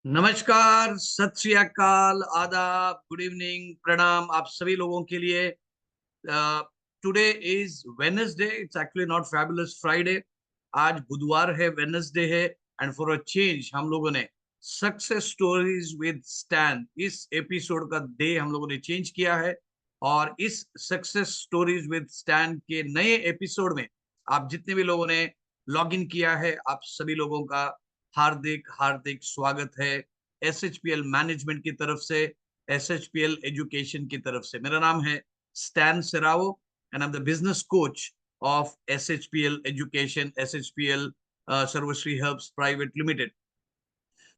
नमस्कार, सत श्री अकाल, आदाब, गुड इवनिंग, प्रणाम आप सभी लोगों के लिए। Today is Wednesday, it's actually not fabulous Friday. आज बुधवार है, वेडनेसडे है। एंड फॉर अ चेंज हम लोगों ने सक्सेस स्टोरीज विद स्टैन इस एपिसोड का डे हम लोगों ने चेंज किया है। और इस सक्सेस स्टोरीज विद स्टैन के नए एपिसोड में आप जितने भी लोगों ने लॉग इन किया है, आप सभी लोगों का हार्दिक हार्दिक स्वागत है। एसएचपीएल मैनेजमेंट की तरफ से, एसएचपीएल एजुकेशन की तरफ से। मेरा नाम है Stan Seravo and I am the business coach of SHPL education, SHPL Sarvashree herbs private limited.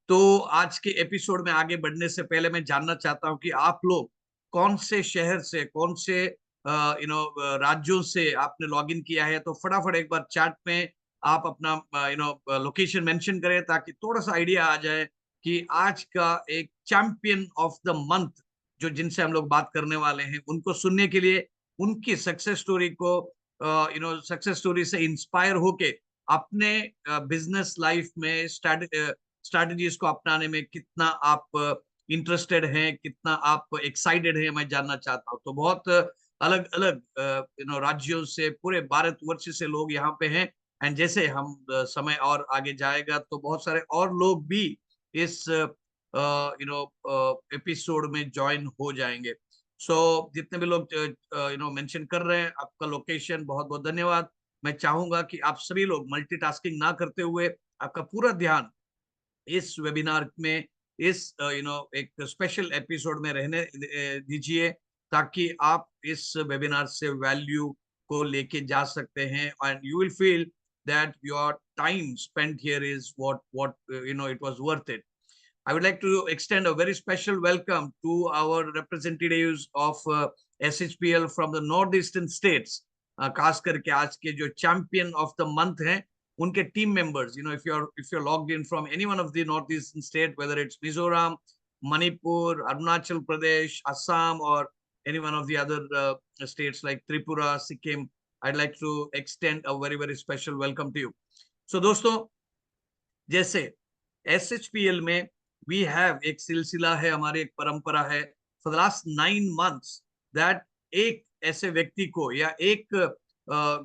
तो आज के एपिसोड में आगे बढ़ने से पहले मैं जानना चाहता हूं कि आप लोग कौन से शहर से, कौन से राज्यों से आपने लॉग इन किया है। तो फटाफट एक बार चैट में आप अपना लोकेशन मेंशन करें, ताकि थोड़ा सा आइडिया आ जाए कि आज का एक चैंपियन ऑफ द मंथ जो जिनसे हम लोग बात करने वाले हैं, उनको सुनने के लिए, उनकी सक्सेस स्टोरी को सक्सेस स्टोरी से इंस्पायर होके अपने बिजनेस लाइफ में स्ट्रैटेजीज को अपनाने में कितना आप इंटरेस्टेड हैं, कितना आप एक्साइटेड हैं, मैं जानना चाहता हूं। तो बहुत अलग अलग राज्यों से, पूरे भारतवर्ष से लोग यहाँ पे हैं। एंड जैसे हम समय और आगे जाएगा तो बहुत सारे और लोग भी इस एपिसोड में ज्वाइन हो जाएंगे। सो जितने भी लोग मेंशन कर रहे हैं, आपका लोकेशन बहुत बहुत धन्यवाद। मैं चाहूंगा कि आप सभी लोग मल्टीटास्किंग ना करते हुए आपका पूरा ध्यान इस वेबिनार में, इस एक स्पेशल एपिसोड में रहने दीजिए, ताकि आप इस वेबिनार से वैल्यू को लेके जा सकते हैं। And you will feel that your time spent here is what it was worth it. I would like to extend a very special welcome to our representatives of SHPL from the northeastern states. खास करके आज के जो champion of the month हैं, उनके team members. If you're logged in from any one of the northeastern state, whether it's Mizoram, Manipur, Arunachal Pradesh, Assam, or any one of the other states like Tripura, Sikkim, I'd like to extend a very very special welcome to you. So दोस्तों, जैसे SHPL में we have एक सिलसिला है, हमारी एक परंपरा है for the last 9 months, that एक ऐसे व्यक्ति को या एक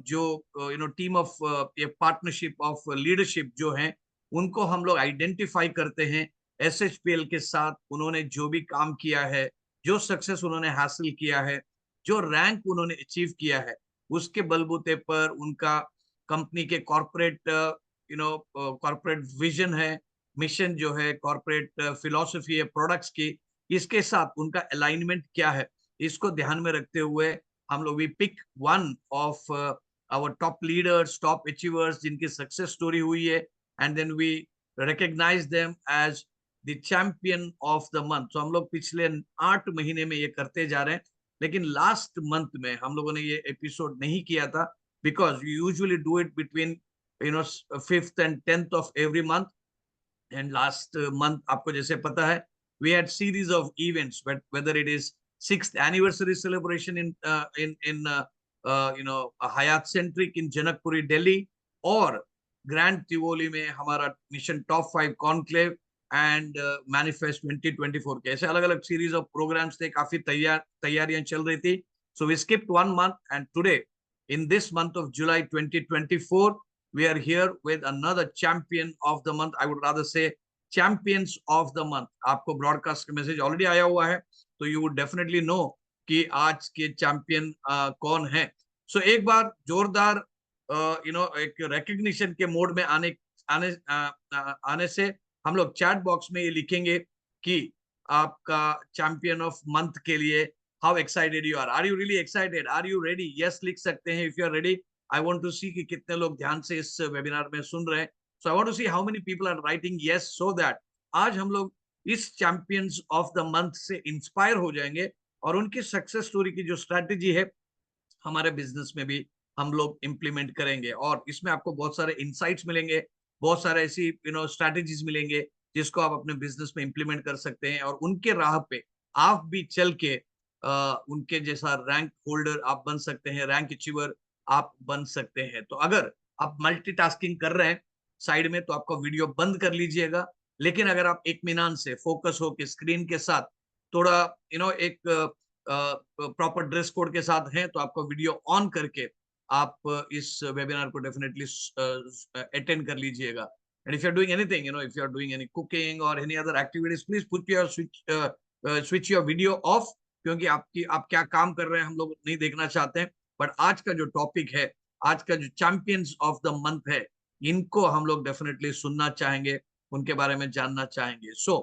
जो team of partnership of leadership जो है, उनको हम लोग आइडेंटिफाई करते हैं SHPL के साथ। उन्होंने जो भी काम किया है, जो सक्सेस उन्होंने हासिल किया है, जो रैंक उन्होंने अचीव किया है, उसके बलबूते पर उनका कंपनी के कॉर्पोरेट विजन है, मिशन जो है, कॉर्पोरेट फिलॉसफी है प्रोडक्ट्स की, इसके साथ उनका अलाइनमेंट क्या है, इसको ध्यान में रखते हुए हम लोग we pick one of our top leaders, top achievers जिनकी सक्सेस स्टोरी हुई है, and then we recognize them as the champion of the month. तो हम लोग पिछले 8 महीने में ये करते जा रहे हैं, लेकिन लास्ट मंथ में हम लोगों ने ये एपिसोड नहीं किया था, because we usually do it between 5th and 10th of every month. And last month, आपको जैसे पता है, we had series of events, but whether it is 6th anniversary celebration in Hyatt Centric in Janakpuri, Delhi, और grand Tivoli में हमारा mission top 5 conclave and manifest 2024 के ऐसे अलग अलग सीरीज ऑफ प्रोग्राम्स थे। काफी तैयारियां चल रही थी। So we skipped 1 month, and today in this month of July 2024, we are here with another champion of the month. I would rather say champions of the month. आपको broadcast का message already आया हुआ है, तो you would definitely no कि आज के champion कौन है। सो एक बार जोरदार एक रिकग्निशन के मोड में आने आने आने से हम लोग चैट बॉक्स में ये लिखेंगे कि आपका चैंपियन ऑफ मंथ के लिए how excited you are. Are you really excited? Are you ready? Yes लिख सकते हैं if you are ready. I want to see कि कितने लोग ध्यान से इस वेबिनार में सुन रहे हैं। So I want to see how many people are writing yes, so that आज हम लोग इस चैंपियंस ऑफ द मंथ से इंस्पायर हो जाएंगे, और उनकी सक्सेस स्टोरी की जो स्ट्रैटेजी है हमारे बिजनेस में भी हम लोग इम्प्लीमेंट करेंगे। और इसमें आपको बहुत सारे इंसाइट्स मिलेंगे, बहुत सारे ऐसी स्ट्रैटेजीज मिलेंगे जिसको आप अपने बिजनेस में इम्प्लीमेंट कर सकते हैं, और उनके राह पे आप भी चल के उनके जैसा रैंक होल्डर आप बन सकते हैं, रैंक अचीवर आप बन सकते हैं। तो अगर आप मल्टीटास्किंग कर रहे हैं साइड में, तो आपका वीडियो बंद कर लीजिएगा, लेकिन अगर आप इत्मीनान से फोकस हो के स्क्रीन के साथ थोड़ा एक प्रॉपर ड्रेस कोड के साथ हैं, तो आपको वीडियो ऑन करके आप इस वेबिनार को डेफिनेटली अटेंड कर लीजिएगा. And if you're doing anything, if you're doing any cooking or any other activities, please put your switch your video off, क्योंकि आप क्या काम कर रहे हैं हम लोग नहीं देखना चाहते हैं. बट आज का जो टॉपिक है, आज का जो चैंपियंस ऑफ द मंथ है, इनको हम लोग डेफिनेटली सुनना चाहेंगे, उनके बारे में जानना चाहेंगे. सो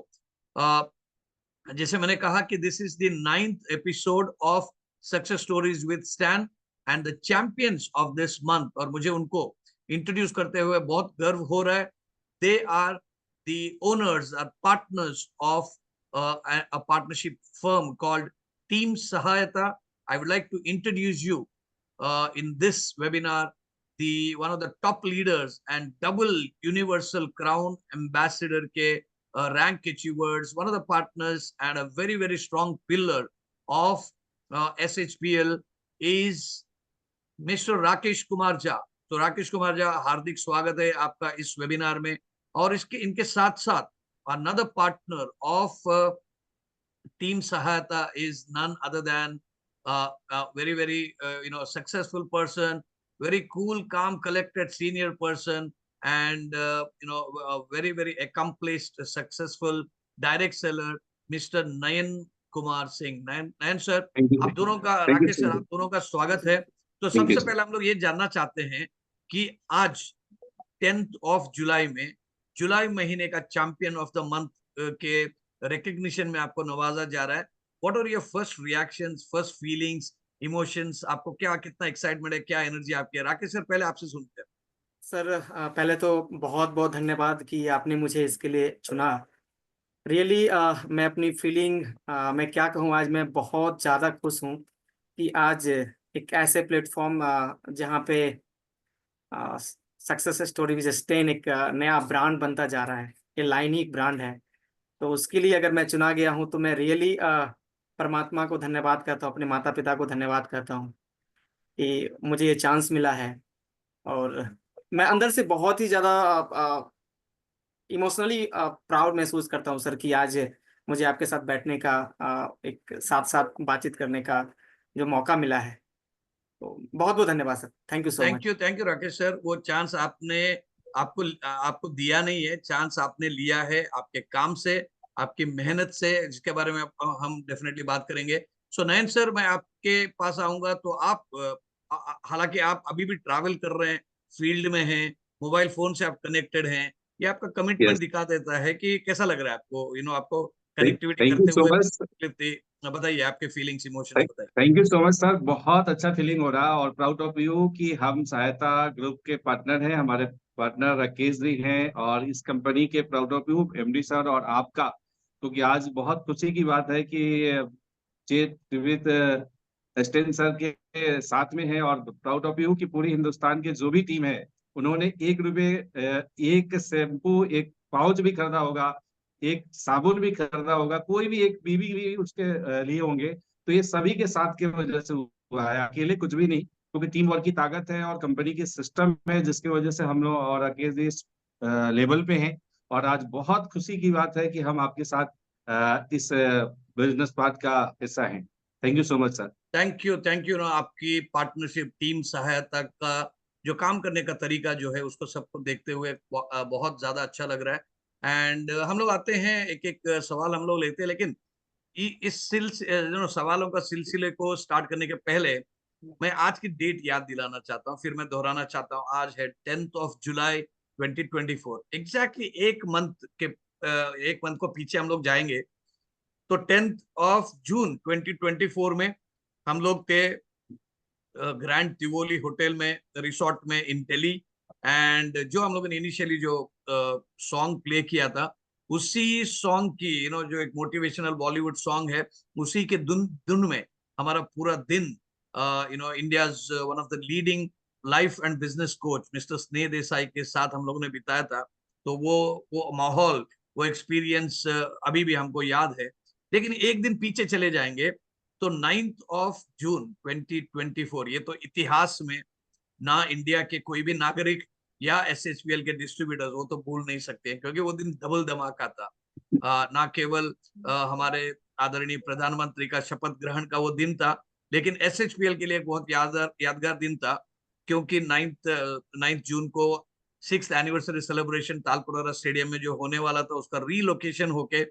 जैसे मैंने कहा कि this is the 9th episode of success stories with stand and the champions of this month. और मुझे उनको इंट्रोड्यूस करते हुए बहुत गर्व हो रहा है. They are the owners or partners of a partnership firm called Team Sahayata. I would like to introduce you in this webinar one of the top leaders and double universal crown ambassador ke rank achievers, one of the partners and a very, very strong pillar of SHPL is Mr. Rakesh Kumar Jha. तो राकेश कुमार झा, हार्दिक स्वागत है आपका इस webinar में. और इनके साथ साथ another partner of Team Sahayata is none other than a very, very successful person, very cool, calm, collected senior person, and a very, very accomplished, successful direct seller, Mr. Nayan Kumar Singh. Nayan sir, आप दोनों का, Rakesh sir, आप दोनों का स्वागत है. तो सबसे पहले हम लोग ये जानना चाहते हैं कि आज 10th of जुलाई में, जुलाई महीने का चैंपियन ऑफ द मंथ के रिकग्निशन में आपको नवाजा जा रहा है. What are your first reactions, first feelings, emotions? आपको क्या, कितना एक्साइटमेंट है, क्या एनर्जी आपकी है? राकेश सर, पहले आपसे सुनते हैं. सर, पहले तो बहुत बहुत धन्यवाद कि आपने मुझे इसके लिए चुना. रियली मैं अपनी फीलिंग, मैं क्या कहूँ, आज मैं बहुत ज़्यादा खुश हूँ कि आज एक ऐसे प्लेटफॉर्म जहाँ पे सक्सेस स्टोरी विद स्टेन एक नया ब्रांड बनता जा रहा है. ये लाइन ही एक ब्रांड है. तो उसके लिए अगर मैं चुना गया हूँ तो मैं रियली परमात्मा को धन्यवाद करता हूँ, अपने माता पिता को धन्यवाद करता हूँ कि मुझे ये चांस मिला है. और मैं अंदर से बहुत ही ज़्यादा इमोशनली प्राउड महसूस करता हूँ सर कि आज मुझे आपके साथ बैठने का, एक साथ साथ बातचीत करने का जो मौका मिला है. तो बहुत बहुत धन्यवाद sir. Thank you so much. Thank you Rakesh sir. वो चांस आपको दिया नहीं है, चांस आपने लिया है आपके काम से, आपकी मेहनत से, जिसके बारे में हम डेफिनेटली बात करेंगे. सो नयन सर, मैं आपके पास आऊंगा. तो आप हालांकि आप अभी भी ट्रैवल कर रहे हैं, फील्ड में हैं, मोबाइल फोन से आप कनेक्टेड हैं, ये आपका कमिटमेंट दिखा देता है कि कैसा लग रहा है आपको, आपको कनेक्टिविटी करते हुए. बताइए आपके फीलिंग्स, इमोशंस बताइए. Thank you so much sir. बहुत अच्छा फीलिंग हो रहा है और प्राउड ऑफ यू कि हम सहायता ग्रुप के पार्टनर हैं. हमारे पार्टनर राकेश जी हैं और इस कंपनी के proud of you MD sir और आपका, क्योंकि आज बहुत खुशी की बात है कि विद स्टेन सर के साथ में है. और प्राउड ऑफ यू कि पूरी हिंदुस्तान के जो भी टीम है, उन्होंने एक शैम्पू, एक पाउच भी खरीदा होगा, एक साबुन भी खरीदा होगा, कोई भी एक बीवी भी उसके लिए होंगे. तो ये सभी के साथ की वजह से हुआ है, अकेले कुछ भी नहीं, क्योंकि टीम वर्क की ताकत है और कंपनी की सिस्टम है, जिसकी वजह से हम लोग और राकेश जी इस लेवल पे हैं. और आज बहुत खुशी की बात है कि हम आपके साथ इस बिजनेस पार्ट का हिस्सा हैं. Thank you so much sir. Thank you ना. आपकी पार्टनरशिप, टीम सहायता का जो काम करने का तरीका जो है, उसको सबको देखते हुए बहुत ज्यादा अच्छा लग रहा है. एंड हम लोग आते हैं, एक एक सवाल हम लोग लेते हैं, लेकिन इस सवालों का सिलसिले को स्टार्ट करने के पहले मैं आज की डेट याद दिलाना चाहता हूँ, फिर मैं दोहराना चाहता हूँ. आज है 10th of जुलाई 2024. एग्जैक्टली एक मंथ को पीछे हम लोग जाएंगे तो 10th of जून 2024 में हम लोग थे ग्रैंड तिवोली होटल में, रिसोर्ट में इन दिल्ली. एंड जो हम लोगों ने इनिशियली जो सॉन्ग प्ले किया था, उसी सॉन्ग की जो एक मोटिवेशनल बॉलीवुड सॉन्ग है, उसी के धुन में हमारा पूरा दिन India's one of the leading life and business coach mister स्नेह देसाई के साथ हम लोगों ने बिताया था. तो वो माहौल, वो एक्सपीरियंस अभी भी हमको याद है. लेकिन एक दिन पीछे चले जाएंगे तो 9th of जून 2024, ये तो इतिहास में ना इंडिया के कोई भी नागरिक या एसएचपीएल के डिस्ट्रीब्यूटर्स, वो तो भूल नहीं सकते हैं, क्योंकि वो दिन डबल धमाका था। ना केवल हमारे आदरणीय प्रधानमंत्री का शपथ ग्रहण का वो दिन था, लेकिन एसएचपीएल के लिए एक बहुत यादगार दिन था, क्योंकि 9 जून को 6th anniversary celebration Talkatora stadium में जो होने वाला था, उसका रीलोकेशन होके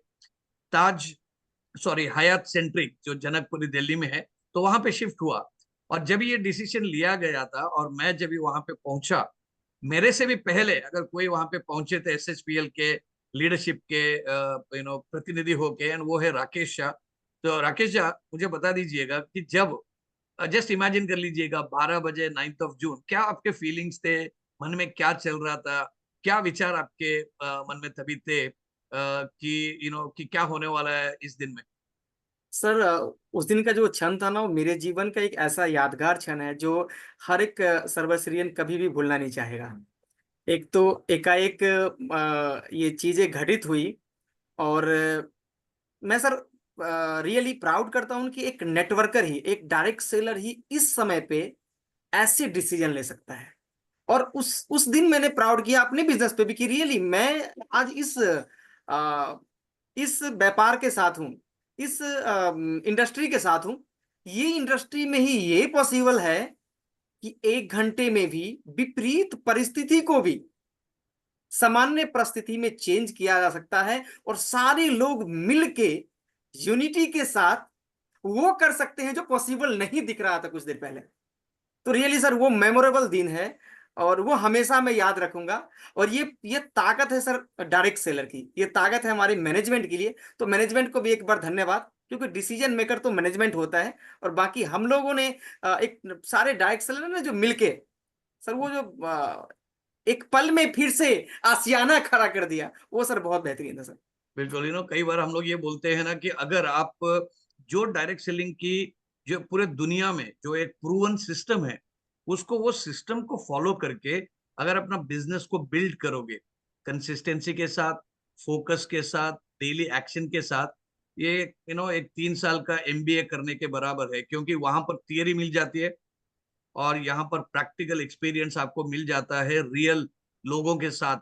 ताज हयात सेंट्रिक जो जनकपुरी दिल्ली में है, तो वहां पे शिफ्ट हुआ। और जब ये डिसीजन लिया गया था और मैं जब वहां पे पहुंचा, मेरे से भी पहले अगर कोई वहां पे पहुंचे थे एसएचपीएल के लीडरशिप के प्रतिनिधि होके, एंड वो है राकेश शाह। तो राकेश शाह, मुझे बता दीजिएगा कि जब जस्ट इमेजिन कर लीजिएगा 12 बजे 9 जून, क्या आपके फीलिंग्स थे, मन में क्या चल रहा था, क्या विचार आपके मन में तभी थे कि कि क्या होने वाला है इस दिन में? सर, उस दिन का जो क्षण था ना, वो मेरे जीवन का एक ऐसा यादगार क्षण है जो हर एक सर्वश्रियन कभी भी भूलना नहीं चाहेगा। एक तो एकाएक ये चीजें घटित हुई, और मैं सर रियली प्राउड करता हूं कि एक नेटवर्कर ही, एक डायरेक्ट सेलर ही इस समय पे ऐसे डिसीजन ले सकता है। और उस दिन मैंने प्राउड किया अपने बिजनेस पे भी कि रियली मैं आज इस व्यापार के साथ हूं, इस इंडस्ट्री के साथ हूं। ये इंडस्ट्री में ही ये पॉसिबल है कि 1 घंटे में भी विपरीत परिस्थिति को भी सामान्य परिस्थिति में चेंज किया जा सकता है, और सारे लोग मिलके यूनिटी के साथ वो कर सकते हैं जो पॉसिबल नहीं दिख रहा था कुछ देर पहले। तो रियली सर वो मेमोरेबल दिन है, और वो हमेशा मैं याद रखूंगा। और ये ताकत है सर डायरेक्ट सेलर की, ये ताकत है हमारी मैनेजमेंट के लिए। तो मैनेजमेंट को भी एक बार धन्यवाद, क्योंकि डिसीजन मेकर तो मैनेजमेंट होता है, और बाकी हम लोगों ने एक सारे डायरेक्ट सेलर ने जो मिलके सर वो जो एक पल में फिर से आशियाना खड़ा कर दिया, वो सर बहुत बेहतरीन था सर। बिल्कुल, कई बार हम लोग ये बोलते हैं ना कि अगर आप जो डायरेक्ट सेलिंग की जो पूरे दुनिया में जो एक प्रूवन सिस्टम है, उसको वो सिस्टम को फॉलो करके अगर अपना बिजनेस को बिल्ड करोगे कंसिस्टेंसी के साथ, फोकस के साथ, डेली एक्शन के साथ, ये एक 3 साल का एमबीए करने के बराबर है, क्योंकि वहां पर थियरी मिल जाती है और यहाँ पर प्रैक्टिकल एक्सपीरियंस आपको मिल जाता है रियल लोगों के साथ,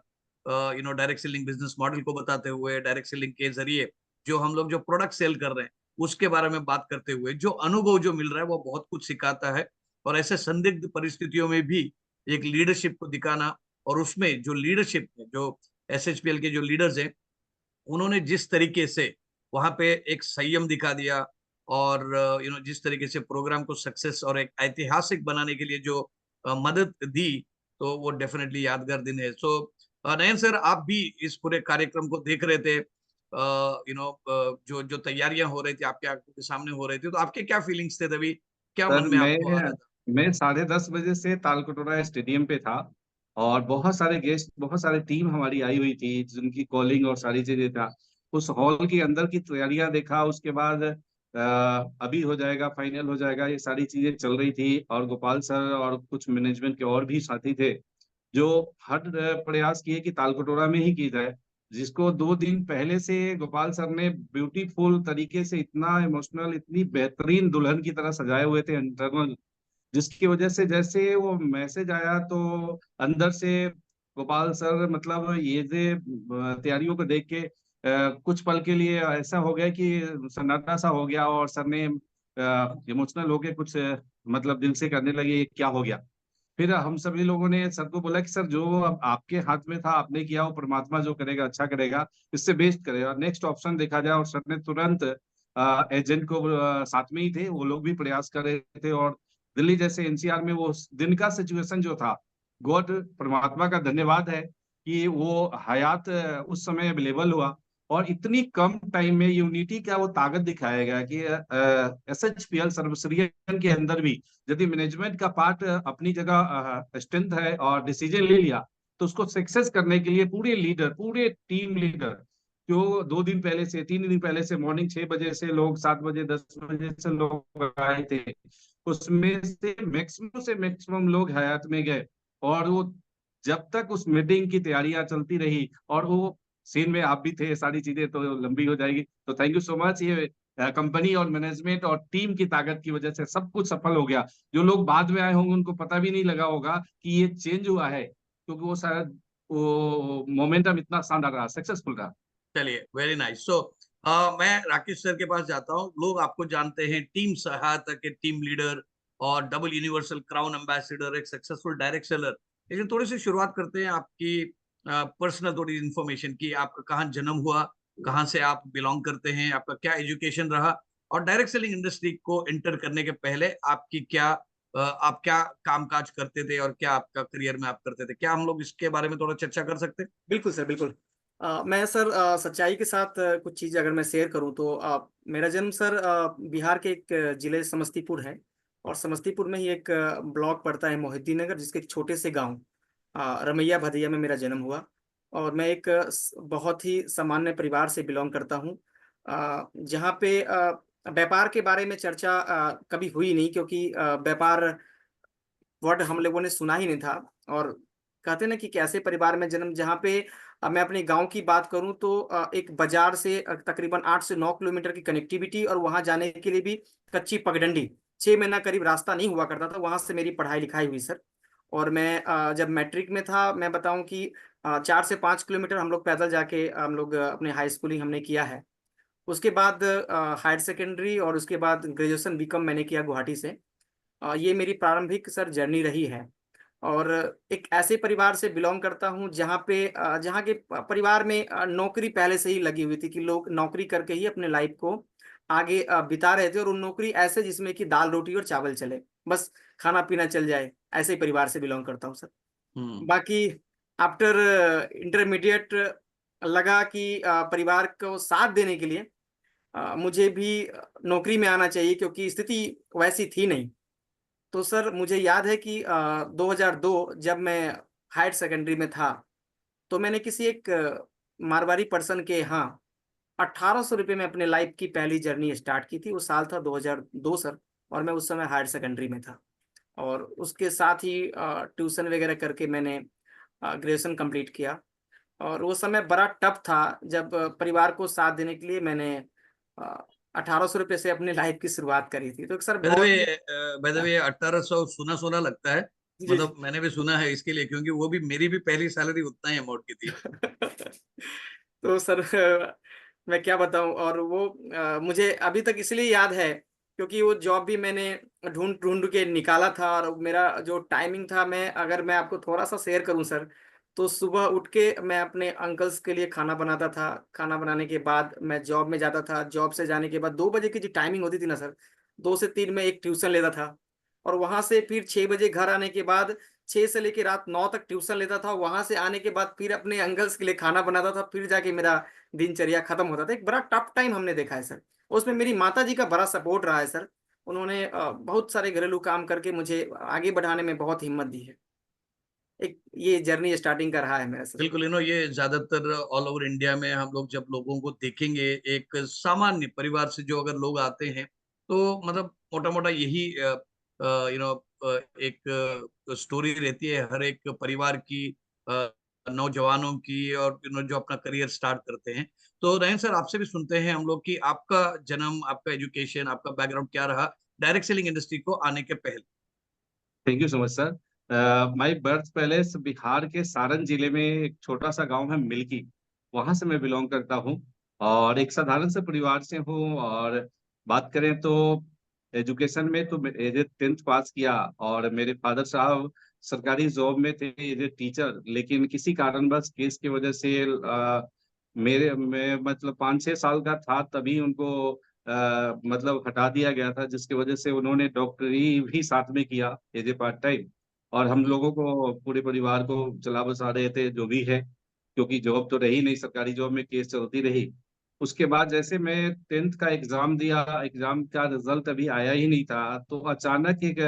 डायरेक्ट सेलिंग बिजनेस मॉडल को बताते हुए, डायरेक्ट सेलिंग के जरिए जो हम लोग जो प्रोडक्ट सेल कर रहे हैं उसके बारे में बात करते हुए जो अनुभव जो मिल रहा है, वो बहुत कुछ सिखाता है। और ऐसे संदिग्ध परिस्थितियों में भी एक लीडरशिप को दिखाना, और उसमें जो लीडरशिप जो एसएचपीएल के जो लीडर्स हैं, उन्होंने जिस तरीके से वहां पे एक संयम दिखा दिया, और जिस तरीके से प्रोग्राम को सक्सेस और एक ऐतिहासिक बनाने के लिए जो मदद दी, तो वो डेफिनेटली यादगार दिन है। सो नयन सर, आप भी इस पूरे कार्यक्रम को देख रहे थे, जो जो तैयारियां हो रही थी आपके आंखों के सामने हो रही थी, तो आपके क्या फीलिंग्स थे तभी, क्या सर मन में आपको आ रहा था? मैं 10:30 बजे से तालकटोरा स्टेडियम पे था, और बहुत सारे गेस्ट, बहुत सारी टीम हमारी आई हुई थी जिनकी कॉलिंग और सारी चीजें था। उस हॉल के अंदर की तैयारियां देखा, उसके बाद अभी हो जाएगा, फाइनल हो जाएगा, ये सारी चीजें चल रही थी। और गोपाल सर और कुछ मैनेजमेंट के और भी साथी थे जो हर प्रयास किए कि तालकटोरा में ही की जाए, जिसको 2 दिन पहले से गोपाल सर ने ब्यूटीफुल तरीके से, इतना इमोशनल, इतनी बेहतरीन दुल्हन की तरह सजाए हुए थे इंटरनल, जिसकी वजह से जैसे वो मैसेज आया तो अंदर से गोपाल सर, मतलब ये जे तैयारियों को देख के कुछ पल के लिए ऐसा हो गया कि सन्नाटा सा हो गया, और सर ने इमोशनल होके कुछ मतलब दिल से करने लगे, ये क्या हो गया। फिर हम सभी लोगों ने सर को बोला कि सर जो अब आपके हाथ में था, आपने किया, वो परमात्मा जो करेगा अच्छा करेगा, इससे बेस्ट करेगा, नेक्स्ट ऑप्शन देखा जाए। और सर ने तुरंत एजेंट को साथ में ही थे, वो लोग भी प्रयास कर रहे थे। और दिल्ली जैसे एनसीआर में वो दिन का सिचुएशन जो था, गॉड, परमात्मा का धन्यवाद है कि वो हयात उस समय अवेलेबल हुआ, और इतनी कम टाइम में यूनिटी का वो ताकत दिखाया गया कि एसएचपीएल सर्वश्रियन के अंदर भी यदि मैनेजमेंट का पार्ट अपनी जगह स्ट्रेंथ है और डिसीजन ले लिया, तो उसको सक्सेस करने के लिए पूरे लीडर, पूरे टीम लीडर जो 2 दिन पहले से, 3 दिन पहले से, मॉर्निंग 6 बजे से लोग 7 बजे 10 बजे से लोग आए थे, उसमें से मैक्सिमम लोग हयात में गए। और वो जब तक उस मीटिंग की तैयारियां चलती रही, और वो सीन में आप भी थे, सारी चीजें तो लंबी हो जाएगी। तो थैंक यू सो मच। ये कंपनी और मैनेजमेंट और टीम की ताकत की वजह से सब कुछ सफल हो गया। जो लोग बाद में आए होंगे उनको पता भी नहीं लगा होगा कि ये चेंज हुआ है, क्योंकि वो शायद वो मोमेंटम इतना शानदार रहा, सक्सेसफुल रहा। चलिए, वेरी नाइस। सो मैं राकेश सर के पास जाता हूँ। लोग आपको जानते हैं टीम सहायता के टीम लीडर और डबल यूनिवर्सल क्राउन एम्बेसडर, एक सक्सेसफुल डायरेक्ट सेलर। लेकिन थोड़ी सी शुरुआत करते हैं आपकी पर्सनल थोड़ी इन्फॉर्मेशन की। आपका कहाँ जन्म हुआ, कहाँ से आप बिलोंग करते हैं, आपका क्या एजुकेशन रहा, और डायरेक्ट सेलिंग इंडस्ट्री को एंटर करने के पहले आपकी क्या आप क्या कामकाज करते थे और क्या आपका करियर में आप करते थे। क्या हम लोग इसके बारे में थोड़ा चर्चा कर सकते हैं? बिल्कुल सर, बिल्कुल। मैं सर सच्चाई के साथ कुछ चीज़ अगर मैं शेयर करूं तो मेरा जन्म सर बिहार के एक जिले समस्तीपुर है। और समस्तीपुर में ही एक ब्लॉक पड़ता है मोहिद्दीन नगर, जिसके एक छोटे से गांव रमैया भदैया में मेरा जन्म हुआ। और मैं एक बहुत ही सामान्य परिवार से बिलोंग करता हूं, जहां पे व्यापार के बारे में चर्चा कभी हुई नहीं, क्योंकि व्यापार वर्ड हम लोगों ने सुना ही नहीं था। और कहते हैं ना कि कैसे परिवार में जन्म, जहाँ पे मैं अपने गांव की बात करूं तो एक बाजार से तकरीबन 8 से 9 किलोमीटर की कनेक्टिविटी, और वहां जाने के लिए भी कच्ची पगडंडी, 6 महीना करीब रास्ता नहीं हुआ करता था। वहां से मेरी पढ़ाई लिखाई हुई सर। और मैं जब मैट्रिक में था, मैं बताऊं कि 4 से 5 किलोमीटर हम लोग पैदल जाके हम लोग अपने हाई स्कूलिंग हमने किया है। उसके बाद हायर सेकेंडरी और उसके बाद ग्रेजुएशन बीकॉम मैंने किया गुवाहाटी से। ये मेरी प्रारंभिक सर जर्नी रही है। और एक ऐसे परिवार से बिलोंग करता हूँ जहाँ पे जहाँ के परिवार में नौकरी पहले से ही लगी हुई थी, कि लोग नौकरी करके ही अपने लाइफ को आगे बिता रहे थे। और उन नौकरी ऐसे जिसमें कि दाल रोटी और चावल चले, बस खाना पीना चल जाए, ऐसे ही परिवार से बिलोंग करता हूँ सर। बाकी आफ्टर इंटरमीडिएट लगा कि परिवार को साथ देने के लिए मुझे भी नौकरी में आना चाहिए, क्योंकि स्थिति वैसी थी नहीं। तो सर मुझे याद है कि 2002 जब मैं हायर सेकेंडरी में था, तो मैंने किसी एक मारवाड़ी पर्सन के यहाँ 1800 रुपये में अपने लाइफ की पहली जर्नी स्टार्ट की थी। वो साल था 2002 सर। और मैं उस समय हायर सेकेंडरी में था। और उसके साथ ही ट्यूशन वगैरह करके मैंने ग्रेजुएशन कंप्लीट किया। और वो समय बड़ा टफ था, जब परिवार को साथ देने के लिए मैंने 1800 रुपये से अपने लाइफ की शुरुआत करी थी। तो सर बहुत ही बाय द वे 1800 सुना सुना लगता है। जी मतलब मैंने भी सुना है इसके लिए, क्योंकि वो भी मेरी भी पहली सैलरी उतना ही अमाउंट की थी। तो सर मैं क्या बताऊं। और वो मुझे अभी तक इसलिए याद है, क्योंकि वो जॉब भी मैंने ढूंढ ढूंढ के निकाला था। और मेरा जो टाइमिंग था, मैं आपको थोड़ा सा शेयर करूं सर, तो सुबह उठ के मैं अपने अंकल्स के लिए खाना बनाता था। खाना बनाने के बाद मैं जॉब में जाता था। जॉब से जाने के बाद 2 बजे की जो टाइमिंग होती थी ना सर, 2 से 3 में एक ट्यूशन लेता था। और वहां से फिर 6 बजे घर आने के बाद 6 से लेकर रात 9 तक ट्यूशन लेता था। वहां से आने के बाद फिर अपने अंकल्स के लिए खाना बनाता था, फिर जाके मेरा दिनचर्या खत्म होता था। एक बड़ा टफ टाइम हमने देखा है सर। उसमें मेरी माता जी का बड़ा सपोर्ट रहा है सर। उन्होंने बहुत सारे घरेलू काम करके मुझे आगे बढ़ाने में बहुत हिम्मत दी है। एक ये जर्नी स्टार्टिंग का रहा है मेरा सर। बिल्कुल, ये ज्यादातर ऑल ओवर इंडिया में हम लोग जब लोगों को देखेंगे, एक सामान्य परिवार से जो अगर लोग आते हैं, तो मतलब मोटा मोटा यही एक स्टोरी रहती है हर एक परिवार की, नौजवानों की, और जो अपना करियर स्टार्ट करते हैं। तो नयन सर, आपसे भी सुनते हैं हम लोग कि आपका जन्म, आपका एजुकेशन, आपका बैकग्राउंड क्या रहा डायरेक्ट सेलिंग इंडस्ट्री को आने के पहले। Thank you so much sir. My birth palace Bihar के सारण जिले में एक छोटा सा गांव है मिल्की, वहां से मैं बिलोंग करता हूं। और एक साधारण से परिवार से हूं। और बात करें तो एजुकेशन में तो एज 10th पास किया। और मेरे फादर साहब सरकारी जॉब में थे एज ए टीचर, लेकिन किसी कारणवश केस की वजह से मेरे मैं मतलब 5-6 साल का था तभी उनको मतलब हटा दिया गया था, जिसकी वजह से उन्होंने डॉक्टरी भी साथ में किया एज ए पार्ट टाइम। और हम लोगों को, पूरे परिवार को चला बसा रहे थे जो भी है, क्योंकि जॉब तो रही नहीं, सरकारी जॉब में केस चलती रही। उसके बाद जैसे मैं 10th का एग्जाम दिया, एग्जाम का रिजल्ट अभी आया ही नहीं था, तो अचानक एक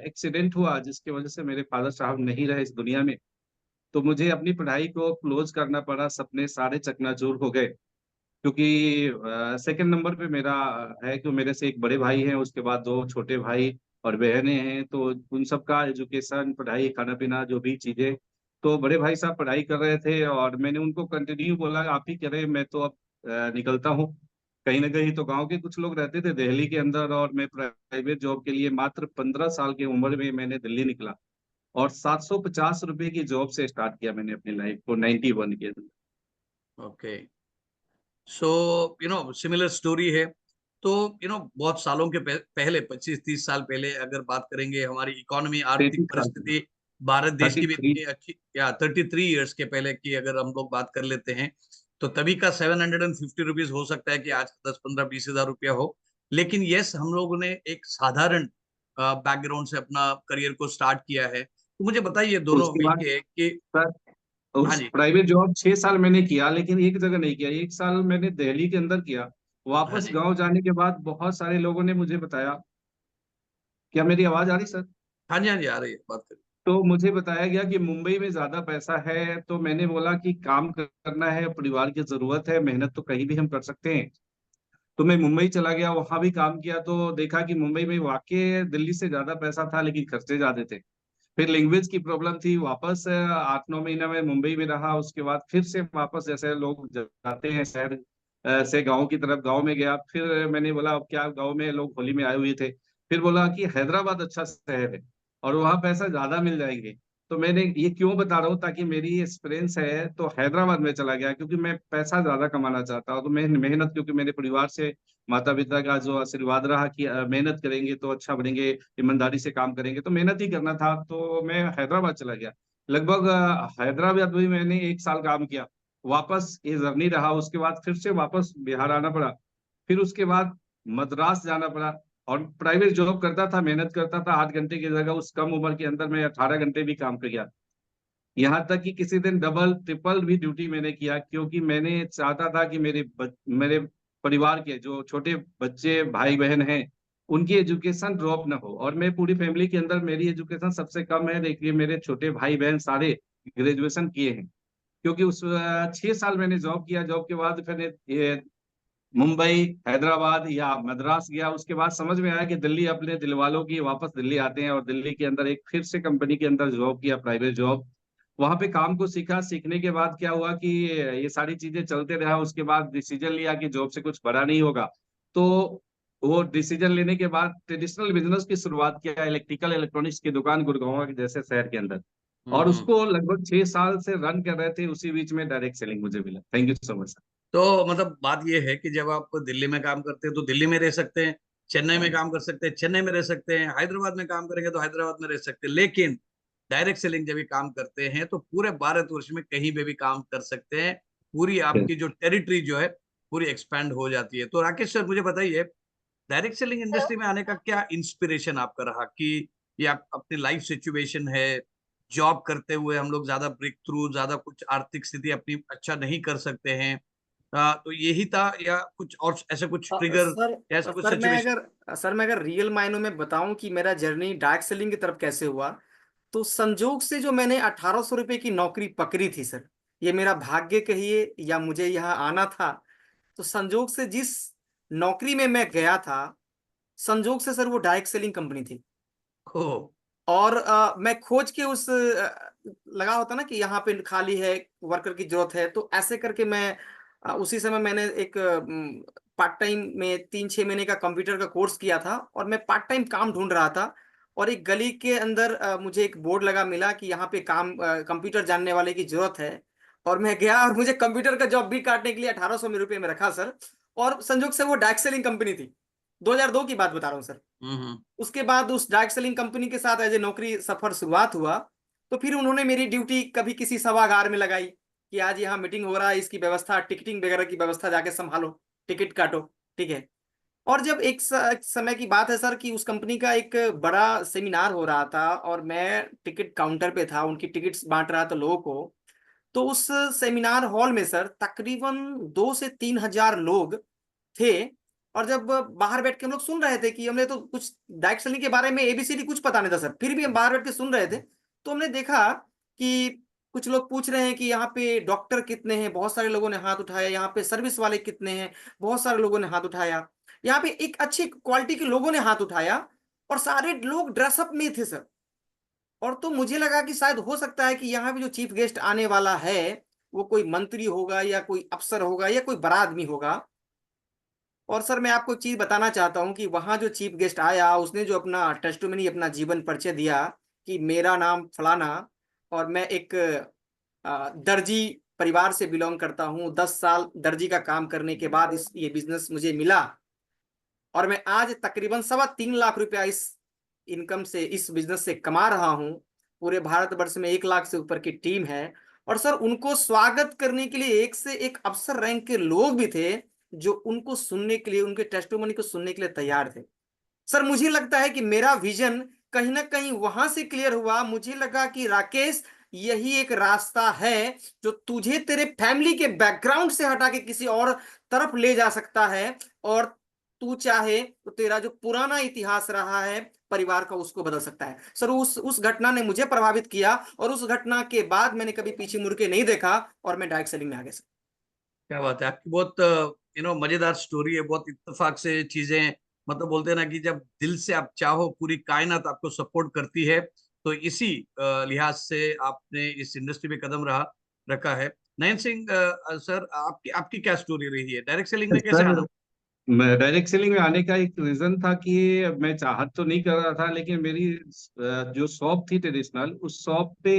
एक्सीडेंट हुआ जिसकी वजह से मेरे फादर साहब नहीं रहे इस दुनिया में। तो मुझे अपनी पढ़ाई को क्लोज करना पड़ा, सपने सारे चकनाचूर हो गए। क्योंकि सेकंड नंबर पे मेरा है कि मेरे से एक बड़े भाई हैं, उसके बाद 2 छोटे भाई और बहनें हैं। तो उन सबका एजुकेशन, पढ़ाई, खाना पीना, जो भी चीजें, तो बड़े भाई साहब पढ़ाई कर रहे थे और मैंने उनको कंटिन्यू बोला आप ही करें, मैं तो अब निकलता हूँ। कहीं ना कहीं तो गांव के कुछ लोग रहते थे दिल्ली के अंदर, और मैं प्राइवेट जॉब के लिए मात्र 15 साल की उम्र में मैंने दिल्ली निकला। और 750 रुपए की जॉब से स्टार्ट किया मैंने अपनी लाइफ को 91 के अंदर। ओके, सो सिमिलर स्टोरी है। तो बहुत सालों के पहले 25-30 साल पहले अगर बात करेंगे, हमारी इकोनॉमी, आर्थिक 33 साल परिस्थिति भारत देश की भी 33। इतनी अच्छी, या 33 ईयर्स के पहले की अगर हम लोग बात कर लेते हैं, तो तभी का 750 रुपीज हो सकता है कि आज 10-15-20 हज़ार रुपया हो। लेकिन यस, हम लोगों ने एक साधारण बैकग्राउंड से अपना करियर को स्टार्ट किया है। तो मुझे बताइए दोनों उसके बाद मिलके कि, सर, हाँ उस जी, प्राइवेट जॉब 6 साल मैंने किया, लेकिन एक जगह नहीं किया। 1 साल मैंने दिल्ली के अंदर किया। हाँ वापस जी, गांव जाने के बाद बहुत सारे लोगों ने मुझे बताया। क्या मेरी आवाज आ रही सर? हाँ जी, हाँ जी, आ रही है, बात करिए। तो मुझे बताया गया कि मुंबई में ज्यादा पैसा है। तो मैंने बोला कि काम करना है, परिवार की जरूरत है, मेहनत तो कहीं भी हम कर सकते हैं। तो मैं मुंबई चला गया, वहां भी काम किया, तो देखा कि मुंबई में वाकई दिल्ली से ज्यादा पैसा था, लेकिन खर्चे ज्यादा थे। फिर लैंग्वेज की प्रॉब्लम थी। वापस 8-9 महीना में मुंबई में रहा। उसके बाद फिर से वापस जैसे लोग जाते हैं शहर से गांव की तरफ, गांव में गया। फिर मैंने बोला अब क्या, गांव में लोग होली में आए हुए थे। फिर बोला कि हैदराबाद अच्छा शहर है और वहाँ पैसा ज्यादा मिल जाएंगे। तो मैंने ये क्यों बता रहा हूँ, ताकि मेरी एक्सपीरियंस है, तो हैदराबाद में चला गया क्योंकि मैं पैसा ज्यादा कमाना चाहता हूँ। तो मैं मेहनत, क्योंकि मेरे परिवार से माता पिता का जो आशीर्वाद रहा कि मेहनत करेंगे तो अच्छा बनेंगे, ईमानदारी से काम करेंगे, तो मेहनत ही करना था। तो मैं हैदराबाद चला गया। लगभग हैदराबाद में मैंने 1 साल काम किया। वापस ये जर्नी रहा। उसके बाद फिर से वापस बिहार आना पड़ा। फिर उसके बाद मद्रास जाना पड़ा। और प्राइवेट जॉब करता था, मेहनत करता था। 8 घंटे की जगह उस कम उम्र के अंदर मैं 18 घंटे भी काम किया। यहाँ तक कि किसी दिन डबल ट्रिपल भी ड्यूटी मैंने किया, क्योंकि मैंने चाहता था कि मेरे परिवार के जो छोटे बच्चे भाई बहन हैं, उनकी एजुकेशन ड्रॉप ना हो। और मैं पूरी फैमिली के अंदर मेरी एजुकेशन सबसे कम है। देखिए मेरे छोटे भाई बहन सारे ग्रेजुएशन किए हैं। क्योंकि उस 6 साल मैंने जॉब किया। जॉब के बाद फिर ये मुंबई, हैदराबाद या मद्रास गया। उसके बाद समझ में आया कि दिल्ली अपने दिल वालों की, वापस दिल्ली आते हैं। और दिल्ली के अंदर एक फिर से कंपनी के अंदर जॉब किया, प्राइवेट जॉब। वहां पे काम को सीखा। सीखने के बाद क्या हुआ कि ये सारी चीजें चलते रहा। उसके बाद डिसीजन लिया कि जॉब से कुछ बड़ा नहीं होगा। तो वो डिसीजन लेने के बाद ट्रेडिशनल बिजनेस की शुरुआत किया, इलेक्ट्रिकल इलेक्ट्रॉनिक्स की दुकान गुड़गांव के जैसे शहर के अंदर। और हम्म। उसको लगभग 6 साल से रन कर रहे थे। उसी बीच में डायरेक्ट सेलिंग मुझे मिला। Thank you so much. तो मतलब बात ये है कि जब आप दिल्ली में काम करते हैं तो दिल्ली में रह सकते हैं, चेन्नई में काम कर सकते हैं, चेन्नई में रह सकते हैं, हैदराबाद में काम करेंगे तो हैदराबाद में रह सकते हैं। लेकिन डायरेक्ट सेलिंग जब भी काम करते हैं तो पूरे भारतवर्ष में कहीं पे भी काम कर सकते हैं। पूरी आपकी जो टेरिटरी जो है पूरी एक्सपैंड हो जाती है। तो राकेश सर, मुझे बताइए, डायरेक्ट सेलिंग इंडस्ट्री में आने का क्या इंस्पिरेशन आपका रहा, कि ये आप अपनी लाइफ सिचुएशन है, जॉब करते हुए हम लोग ज्यादा ब्रेक थ्रू, ज्यादा कुछ आर्थिक स्थिति अपनी अच्छा नहीं कर सकते हैं, तो यही था, या कुछ और ऐसा कुछ ट्रिगर, सर या ऐसा कुछ सर मैं सिचुएशन? अगर सर मैं अगर रियल मायनों में बताऊं कि मेरा जर्नी डायरेक्ट सेलिंग की तरफ कैसे हुआ, तो संजोग से जो मैंने 1800 रुपये की नौकरी पकड़ी थी सर, ये मेरा भाग्य कहिए या मुझे यहाँ आना था। तो संजोग से जिस नौकरी में मैं गया था, संजोग से सर वो डायरेक्ट सेलिंग कंपनी थी। ओ। और मैं खोज के उस लगा होता ना कि यहाँ पे खाली है, वर्कर की जरूरत है, तो ऐसे करके मैं उसी समय मैंने एक पार्ट टाइम में 3-6 महीने का कंप्यूटर का कोर्स किया था, और मैं पार्ट टाइम काम ढूंढ रहा था। और एक गली के अंदर मुझे एक बोर्ड लगा मिला कि यहाँ पे काम कंप्यूटर जानने वाले की जरूरत है। और मैं गया और मुझे कंप्यूटर का जॉब भी काटने के लिए 1800 रुपये में रखा सर। और संजोग से वो डायरेक्ट सेलिंग कंपनी थी। 2002 की बात बता रहा हूँ सर। हम्म। उसके बाद उस डायरेक्ट सेलिंग कंपनी के साथ एज ए नौकरी सफर शुरुआत हुआ। तो फिर उन्होंने मेरी ड्यूटी कभी किसी सभागार में लगाई कि आज यहाँ मीटिंग हो रहा है, इसकी व्यवस्था, टिकटिंग वगैरह की व्यवस्था जाके संभालो, टिकट काटो, ठीक है। और जब एक समय की बात है सर कि उस कंपनी का एक बड़ा सेमिनार हो रहा था और मैं टिकट काउंटर पे था, उनकी टिकट्स बांट रहा था लोगों को। तो उस सेमिनार हॉल में सर तकरीबन 2 से 3 हजार लोग थे। और जब बाहर बैठ के हम लोग सुन रहे थे, कि हमने तो कुछ डायरेक्ट सेलिंग के बारे में एबीसीडी कुछ पता नहीं था सर, फिर भी हम बाहर बैठ के सुन रहे थे। तो हमने देखा कि कुछ लोग पूछ रहे हैं कि यहाँ पे डॉक्टर कितने हैं, बहुत सारे लोगों ने हाथ उठाया। यहाँ पे सर्विस वाले कितने हैं, बहुत सारे लोगों ने हाथ उठाया। यहाँ पे एक अच्छी क्वालिटी के लोगों ने हाथ उठाया, और सारे लोग ड्रेसअप में थे सर। और तो मुझे लगा कि शायद हो सकता है कि यहाँ पे जो चीफ गेस्ट आने वाला है वो कोई मंत्री होगा या कोई अफसर होगा या कोई बड़ा आदमी होगा। और सर मैं आपको एक चीज बताना चाहता हूँ कि वहां जो चीफ गेस्ट आया, उसने जो अपना टेस्टिमनी, अपना जीवन परिचय दिया, कि मेरा नाम फलाना और मैं एक दर्जी परिवार से बिलोंग करता हूँ, 10 साल दर्जी का काम करने के बाद ये बिजनेस मुझे मिला और मैं आज तकरीबन 3.25 लाख रुपया इस इनकम से, इस बिजनेस से कमा रहा हूँ। पूरे भारतवर्ष में 1 लाख से ऊपर की टीम है। और सर, उनको स्वागत करने के लिए एक से एक अफसर रैंक के लोग भी थे जो उनको सुनने के लिए, उनके टेस्टिमोनी को सुनने के लिए तैयार थे। सर, मुझे लगता है कि मेरा विजन कहीं ना कहीं वहां से क्लियर हुआ। मुझे लगा कि राकेश, यही एक रास्ता है जो तुझे तेरे फैमिली के बैकग्राउंड से हटा के किसी और तरफ ले जा सकता है, और तू चाहे तो तेरा जो पुराना इतिहास रहा है परिवार का, उसको बदल सकता है। सर, उस घटना ने मुझे प्रभावित किया और उस घटना के बाद मैंने कभी पीछे मुड़ के नहीं देखा और मैं डायरेक्ट सेलिंग में आ गया सर। क्या बात है आपकी, बहुत मजेदार स्टोरी है। बहुत इत्तेफाक से चीजें, मतलब बोलते हैं ना कि जब दिल से आप चाहो पूरी कायनात आपको सपोर्ट करती है। तो इसी लिहाज से आपने इस इंडस्ट्री में कदम रखा है। नयन सिंह सर, आपकी आपकी क्या स्टोरी रही है, डायरेक्ट सेलिंग में कैसे सर, आना? मैं डायरेक्ट सेलिंग में आने का एक रीजन था कि मैं चाहत तो नहीं कर रहा था, लेकिन मेरी जो शॉप थी ट्रेडिशनल, उस शॉप पे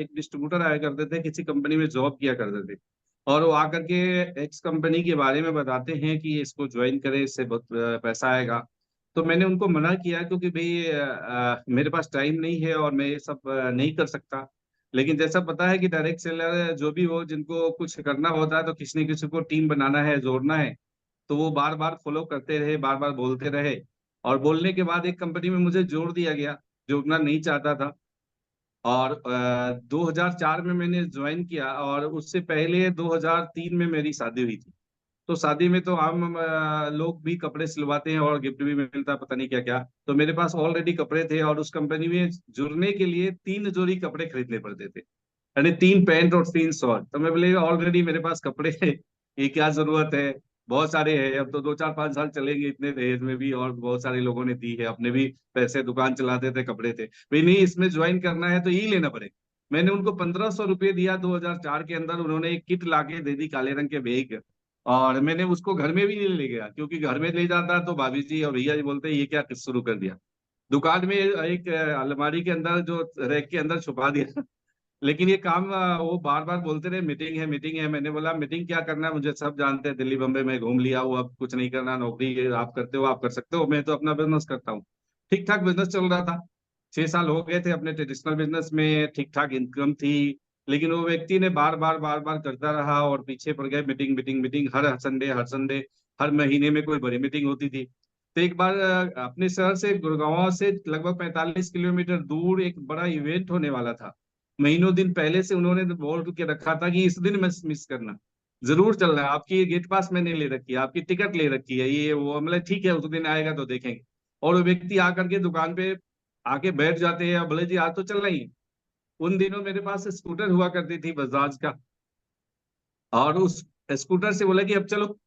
एक डिस्ट्रीब्यूटर आया करते थे, किसी कंपनी में जॉब किया करते थे, और वो आकर के एक्स कंपनी के बारे में बताते हैं कि इसको ज्वाइन करें, इससे बहुत पैसा आएगा। तो मैंने उनको मना किया, क्योंकि भाई मेरे पास टाइम नहीं है और मैं ये सब नहीं कर सकता। लेकिन जैसा पता है कि डायरेक्ट सेलर जो भी हो, जिनको कुछ करना होता है तो किसी न किसी को टीम बनाना है, जोड़ना है, तो वो बार बार फॉलो करते रहे, बार बार बोलते रहे। और बोलने के बाद एक कंपनी में मुझे जोड़ दिया गया, जोड़ना नहीं चाहता था। और 2004 में मैंने ज्वाइन किया, और उससे पहले 2003 में मेरी शादी हुई थी। तो शादी में तो आम लोग भी कपड़े सिलवाते हैं और गिफ्ट भी मिलता है, पता नहीं क्या क्या। तो मेरे पास ऑलरेडी कपड़े थे, और उस कंपनी में जुड़ने के लिए 3 जोड़ी कपड़े खरीदने पड़ते थे, यानी 3 पैंट और 3 शर्ट। तो मैं बोले ऑलरेडी मेरे पास कपड़े हैं, ये क्या जरूरत है, बहुत सारे हैं, अब तो 2 4 5 साल चलेंगे इतने दहेज में भी, और बहुत सारे लोगों ने दी है, अपने भी पैसे, दुकान चलाते थे, कपड़े थे भाई, नहीं इसमें ज्वाइन करना है तो यही लेना पड़ेगा। मैंने उनको 1500 रुपये दिया 2004 के अंदर, उन्होंने एक किट लाके दे दी, काले रंग के बैग। और मैंने उसको घर में भी नहीं ले गया, क्योंकि घर में ले जाता तो भाभी जी और भैया जी बोलते ये क्या शुरू कर दिया। दुकान में एक अलमारी के अंदर, जो रैक के अंदर छुपा दिया। लेकिन ये काम वो बार बार बोलते रहे मीटिंग है, मीटिंग है। मैंने बोला मीटिंग क्या करना है, मुझे सब जानते हैं, दिल्ली बम्बई में घूम लिया हूँ, अब कुछ नहीं करना, नौकरी आप करते हो आप कर सकते हो, मैं तो अपना बिजनेस करता हूँ। ठीक ठाक बिजनेस चल रहा था, 6 साल हो गए थे अपने ट्रेडिशनल बिजनेस में, ठीक ठाक इनकम थी। लेकिन वो व्यक्ति ने बार बार करता रहा, और पीछे पड़ गए, मीटिंग मीटिंग मीटिंग, हर संडे, हर महीने में कोई बड़ी मीटिंग होती थी। तो एक बार अपने शहर से, गुड़गांव से लगभग 45 किलोमीटर दूर एक बड़ा इवेंट होने वाला था। महीनों दिन पहले से उन्होंने बोल के रखा था कि इस दिन मत मिस करना, जरूर चलना है, आपकी गेट पास मैंने ले रखी है, आपकी टिकट ले रखी है, ये वो। मतलब ठीक है, उस दिन आएगा तो देखेंगे। और वो व्यक्ति आकर के दुकान पे आके बैठ जाते हैं, बोले जी आज तो चलना ही है। उन दिनों मेरे पास स्कूटर हुआ करती थी बजाज का, और उस स्कूटर से बोला कि अब चलो,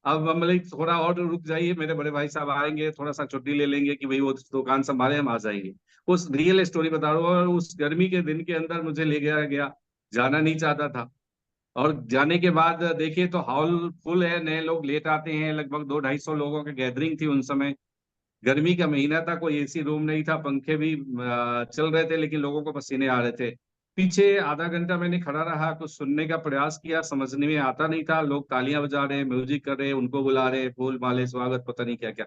अब मतलब थोड़ा और रुक जाइए, मेरे बड़े भाई साहब आएंगे, थोड़ा सा छुट्टी ले लेंगे कि भाई वो दुकान संभाले, हम आ जाएंगे। उस रियल स्टोरी बता रहा हूँ, और उस गर्मी के दिन के अंदर मुझे ले गया, जाना नहीं चाहता था। और जाने के बाद देखिए तो हॉल फुल है, नए लोग लेट आते हैं, लगभग 200-250 लोगों की गैदरिंग थी उन समय। गर्मी का महीना था, कोई एसी रूम नहीं था, पंखे भी चल रहे थे, लेकिन लोगों को पसीने आ रहे थे। पीछे आधा घंटा मैंने खड़ा रहा, कुछ सुनने का प्रयास किया, समझने में आता नहीं था, लोग तालियां बजा रहे हैं, म्यूजिक कर रहे हैं, उनको बुला रहे हैं, फूल माले स्वागत पता नहीं क्या क्या।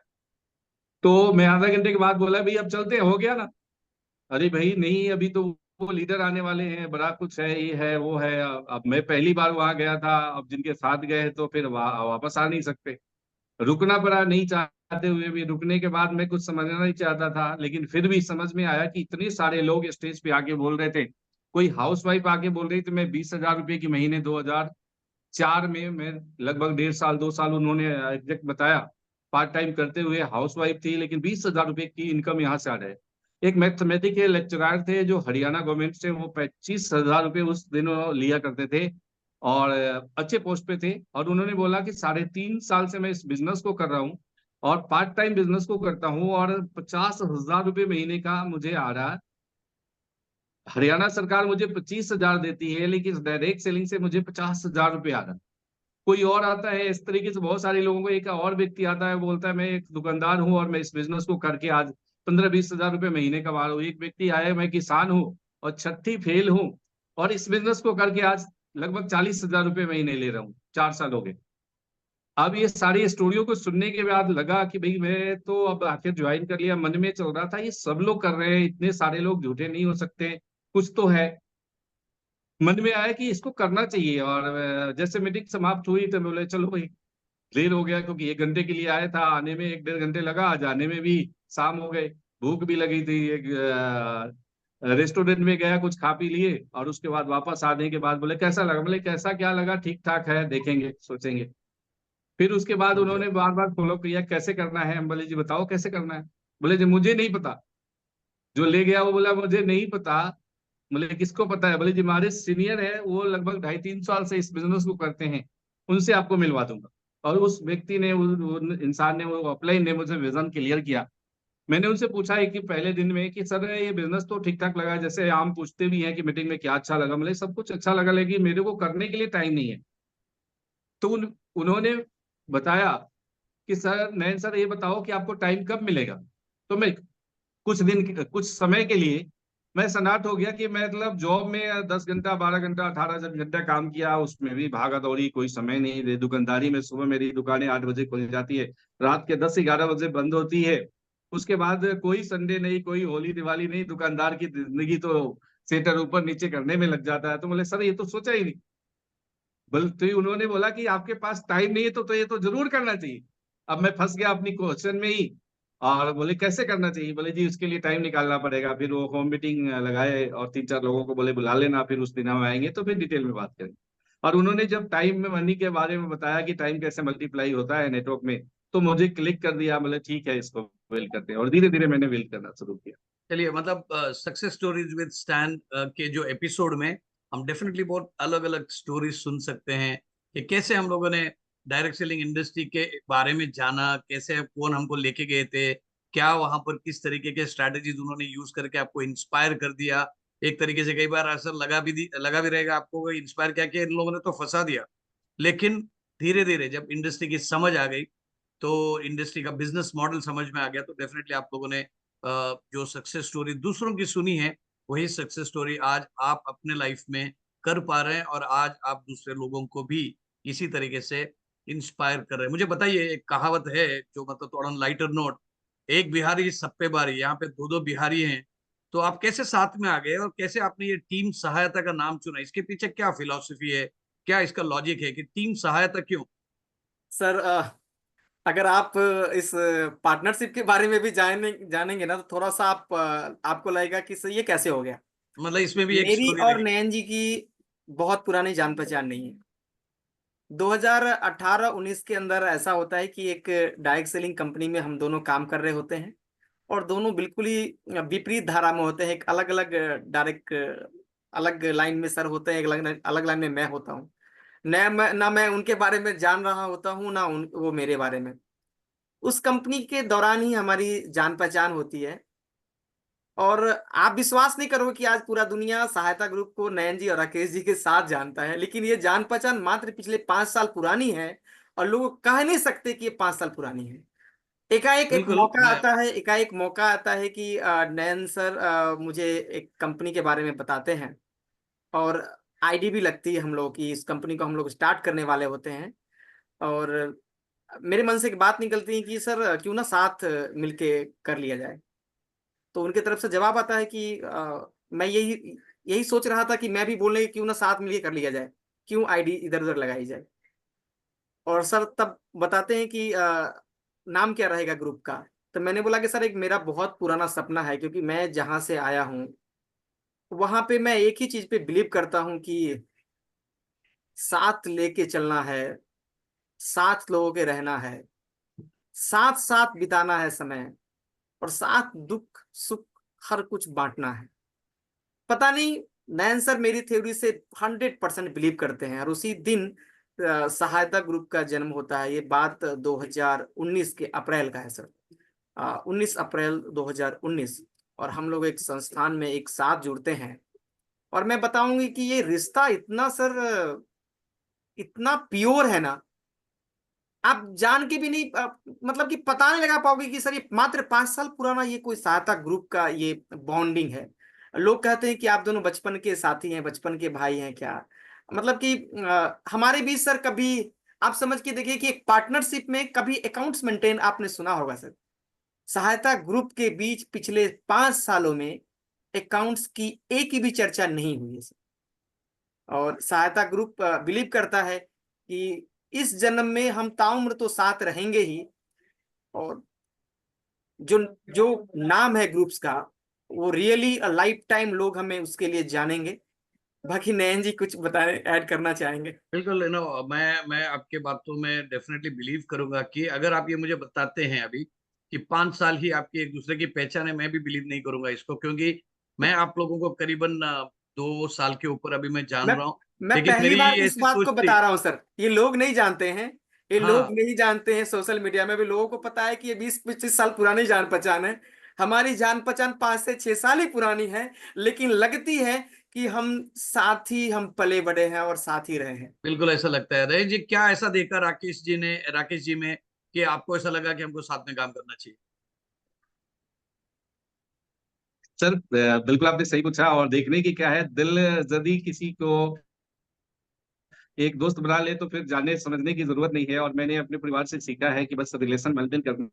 तो मैं आधा घंटे के बाद बोला भाई अब चलते हैं, हो गया ना। अरे भाई नहीं, अभी तो वो लीडर आने वाले हैं, बड़ा कुछ है, ये है वो है। अब मैं पहली बार वहां गया था, अब जिनके साथ गए तो फिर वापस आ नहीं सकते, रुकना पड़ा, नहीं चाहते हुए भी। रुकने के बाद मैं कुछ समझना नहीं चाहता था, लेकिन फिर भी समझ में आया कि इतने सारे लोग स्टेज पे आके बोल रहे थे। कोई हाउस वाइफ आके बोल रही थी, मैं 20,000 रुपये की महीने 2004 में, मैं लगभग 1.5 साल 2 साल उन्होंने एग्जैक्ट बताया, पार्ट टाइम करते हुए हाउस वाइफ थी, लेकिन 20,000 रुपये की इनकम यहाँ से आ रहे। एक मैथमेटिक्स के लेक्चरर थे जो हरियाणा गवर्नमेंट से, वो 25,000 रुपये उस दिनों लिया करते थे, और अच्छे पोस्ट पे थे। और उन्होंने बोला कि 3.5 साल से मैं इस बिजनेस को कर रहा हूँ, और पार्ट टाइम बिजनेस को करता हूँ, और 50,000 रुपये महीने का मुझे आ रहा है। हरियाणा सरकार मुझे 25,000 देती है, लेकिन डायरेक्ट सेलिंग से मुझे 50,000 रुपये आ रहा है। कोई और आता है, इस तरीके से बहुत सारे लोगों को। एक और व्यक्ति आता है, बोलता है मैं एक दुकानदार हूँ और मैं इस बिजनेस को करके आज 15-20 हजार रुपए महीने कमा रहा हूँ। एक व्यक्ति आया, मैं किसान हूँ और छठी फेल हूँ और इस बिजनेस को करके आज लगभग 40 हजार रुपए महीने ले रहा हूँ, 4 साल हो गए। अब ये सारी स्टोरियों को सुनने के बाद लगा कि भाई मैं तो अब आखिर ज्वाइन कर लिया। मन में चल रहा था ये सब लोग कर रहे हैं, इतने सारे लोग झूठे नहीं हो सकते, कुछ तो है। मन में आया कि इसको करना चाहिए। और जैसे मीटिंग समाप्त हुई तो बोले चलो भाई, देर हो गया क्योंकि 1 घंटे के लिए आया था, आने में 1-1.5 घंटे लगा, जाने में भी शाम हो गए। भूख भी लगी थी, एक रेस्टोरेंट में गया, कुछ खा पी लिए और उसके बाद वापस आने के बाद बोले कैसा लगा। बोले कैसा क्या लगा, ठीक ठाक है, देखेंगे सोचेंगे। फिर उसके बाद समझा। उन्होंने बार बार फॉलो किया, कैसे करना है। हम बोले जी बताओ कैसे करना है। बोले जी मुझे नहीं पता। जो ले गया वो बोला मुझे नहीं पता। बोले किसको पता है। बोले जी हमारे सीनियर है, वो लगभग 2.5-3 साल से इस बिजनेस को करते हैं, उनसे आपको मिलवा दूंगा। और उस व्यक्ति ने, उस इंसान ने, वो अपलाइन ने मुझे विजन क्लियर किया। मैंने उनसे पूछा है कि पहले दिन में कि सर ये बिजनेस तो ठीक ठाक लगा, जैसे आम पूछते भी हैं कि मीटिंग में क्या अच्छा लगा। मतलब सब कुछ अच्छा लगा, लेकिन मेरे को करने के लिए टाइम नहीं है। तो उन्होंने बताया कि सर नयन सर ये बताओ कि आपको टाइम कब मिलेगा। तो मैं कुछ समय के लिए मैं सनाट हो गया कि मैं मतलब जॉब में 10 घंटा 12 घंटा 18 घंटा काम किया, उसमें भी भागा दौड़ी, कोई समय नहीं दे। दुकानदारी में सुबह मेरी दुकानें 8 बजे खुल जाती है, रात के 10-11 बजे बंद होती है। उसके बाद कोई संडे नहीं, कोई होली दिवाली नहीं, दुकानदार की जिंदगी तो सेटर ऊपर नीचे करने में लग जाता है। तो बोले सर ये तो सोचा ही नहीं। बल्कि उन्होंने बोला कि आपके पास टाइम नहीं है तो ये तो जरूर करना चाहिए। अब मैं फंस गया अपनी क्वेश्चन में ही। और बोले कैसे करना चाहिए। बोले जी उसके लिए टाइम निकालना पड़ेगा। फिर वो होम मीटिंग लगाए और 3-4 लोगों को बोले बुला लेना, फिर उस दिन हम आएंगे तो फिर डिटेल में बात करेंगे। और उन्होंने जब टाइम में मनी के बारे में बताया कि टाइम कैसे मल्टीप्लाई होता है नेटवर्क में, तो मुझे क्लिक कर दिया। बोले ठीक है इसको बिल्ड करते हैं, और धीरे धीरे मैंने बिल्ड करना शुरू किया। चलिए, मतलब सक्सेस स्टोरीज विद स्टैन के जो एपिसोड में हम डेफिनेटली बहुत अलग अलग स्टोरीज सुन सकते हैं कि कैसे हम लोगों ने डायरेक्ट सेलिंग इंडस्ट्री के बारे में जाना, कैसे कौन हमको लेके गए थे, क्या वहां पर किस तरीके के स्ट्रैटेजीज उन्होंने यूज करके आपको इंस्पायर कर दिया। एक तरीके से कई बार ऐसा लगा भी रहेगा आपको, इंस्पायर क्या किया इन लोगों ने तो फंसा दिया। लेकिन धीरे धीरे जब इंडस्ट्री की समझ आ गई, तो इंडस्ट्री का बिजनेस मॉडल समझ में आ गया, तो डेफिनेटली आप लोगों ने जो सक्सेस स्टोरी दूसरों की सुनी है, वही सक्सेस स्टोरी आज आप अपने लाइफ में कर पा रहे हैं, और आज आप दूसरे लोगों को भी इसी तरीके से इंस्पायर कर रहे हैं। मुझे बताइए, एक कहावत है जो मतलब थोड़ा लाइटर नोट, एक बिहारी सब पे भारी, यहाँ पे दो दो बिहारी हैं। तो आप कैसे साथ में आ गए और कैसे आपने ये टीम सहायता का नाम चुना? इसके पीछे क्या फिलॉसफी है, क्या इसका लॉजिक है कि टीम सहायता क्यों? सर अगर आप इस पार्टनरशिप के बारे में भी जानेंगे ना, तो थोड़ा सा आपको लगेगा कि सर ये कैसे हो गया। मतलब इसमें भी एक मेरी स्टोरी और लगी। नयन जी की बहुत पुरानी जान पहचान नहीं है। 2018-19 के अंदर ऐसा होता है कि एक डायरेक्ट सेलिंग कंपनी में हम दोनों काम कर रहे होते हैं, और दोनों बिल्कुल ही विपरीत धारा में होते हैं। एक अलग अलग डायरेक्ट अलग लाइन में सर होते हैं, एक अलग अलग लाइन में मैं होता हूँ। ना मैं उनके बारे में जान रहा होता हूँ, ना वो मेरे बारे में। उस कंपनी के दौरान ही हमारी जान पहचान होती है। और आप विश्वास नहीं करोगे कि आज पूरा दुनिया सहायता ग्रुप को नयन जी और राकेश जी के साथ जानता है, लेकिन ये जान पहचान मात्र पिछले 5 साल पुरानी है। और लोग कह नहीं सकते कि ये 5 साल पुरानी है। बिल्कुल। मैं एकाएक मौका आता है कि नयन सर मुझे एक कंपनी के बारे में बताते हैं, और आईडी भी लगती है हम लोग की, इस कंपनी को हम लोग स्टार्ट करने वाले होते हैं। और मेरे मन से एक बात निकलती है कि सर क्यों ना साथ मिलके कर लिया जाए। तो उनके तरफ से जवाब आता है कि मैं यही यही सोच रहा था कि मैं भी बोलने क्यों ना साथ मिलके कर लिया जाए, क्यों आईडी इधर उधर लगाई जाए। और सर तब बताते हैं कि नाम क्या रहेगा ग्रुप का। तो मैंने बोला कि सर एक मेरा बहुत पुराना सपना है, क्योंकि मैं जहां से आया हूँ वहां पे मैं एक ही चीज पे बिलीव करता हूँ कि साथ लेके चलना है, साथ लोगों के रहना है, साथ साथ बिताना है समय, और साथ दुख सुख हर कुछ बांटना है। पता नहीं, नयन सर मेरी थ्योरी से 100% बिलीव करते हैं। और उसी दिन सहायता ग्रुप का जन्म होता है। ये बात 2019 के अप्रैल का है सर, 19 अप्रैल 2019। और हम लोग एक संस्थान में एक साथ जुड़ते हैं। और मैं बताऊंगी कि ये रिश्ता इतना सर इतना प्योर है ना, आप जान के भी नहीं मतलब कि पता नहीं लगा पाओगे कि सर ये मात्र 5 साल पुराना ये कोई सहायता ग्रुप का ये बॉन्डिंग है। लोग कहते हैं कि आप दोनों बचपन के साथी हैं, बचपन के भाई हैं क्या, मतलब कि हमारे बीच सर कभी आप समझ के देखिए कि एक पार्टनरशिप में कभी अकाउंट्स मेंटेन आपने सुना होगा सर, सहायता ग्रुप के बीच पिछले 5 सालों में अकाउंट्स की एक ही भी चर्चा नहीं हुई है सर। और सहायता ग्रुप बिलीव करता है कि इस जन्म में हम ताउम्र तो साथ रहेंगे ही, और जो जो नाम है ग्रुप्स का वो रियली लाइफ टाइम लोग हमें उसके लिए जानेंगे। बाकी नयन जी कुछ बताएं, ऐड करना चाहेंगे? बिल्कुल, मैं आपके बातों में डेफिनेटली बिलीव करूंगा कि अगर आप ये मुझे बताते हैं अभी कि 5 साल ही आपकी एक दूसरे की पहचान है, मैं भी बिलीव नहीं करूंगा इसको, क्योंकि मैं आप लोगों को करीबन 2 साल के ऊपर अभी मैं जान मैं रहा हूँ। मैं लेकिन पहली मेरी बार इस ऐसी बात सोच को थी। बता रहा हूँ सर, ये लोग नहीं जानते हैं, ये लोग हाँ, नहीं जानते हैं। सोशल मीडिया में भी लोगों को पता है कि ये 20-25 साल पुरानी जान पहचान है। हमारी जान पहचान 5 से 6 साल ही पुरानी है, लेकिन लगती है कि हम साथ ही हम पले बड़े हैं और साथ ही रहे हैं। बिल्कुल ऐसा लगता है। रही जी, क्या ऐसा देखा राकेश जी में कि आपको ऐसा लगा कि हमको साथ में काम करना चाहिए? सर बिल्कुल आपने सही पूछा, और देखने की क्या है, दिल यदि किसी को एक दोस्त बना ले तो फिर जानने समझने की जरूरत नहीं है। और मैंने अपने परिवार से सीखा है कि बस रिलेशन मेंटेन करना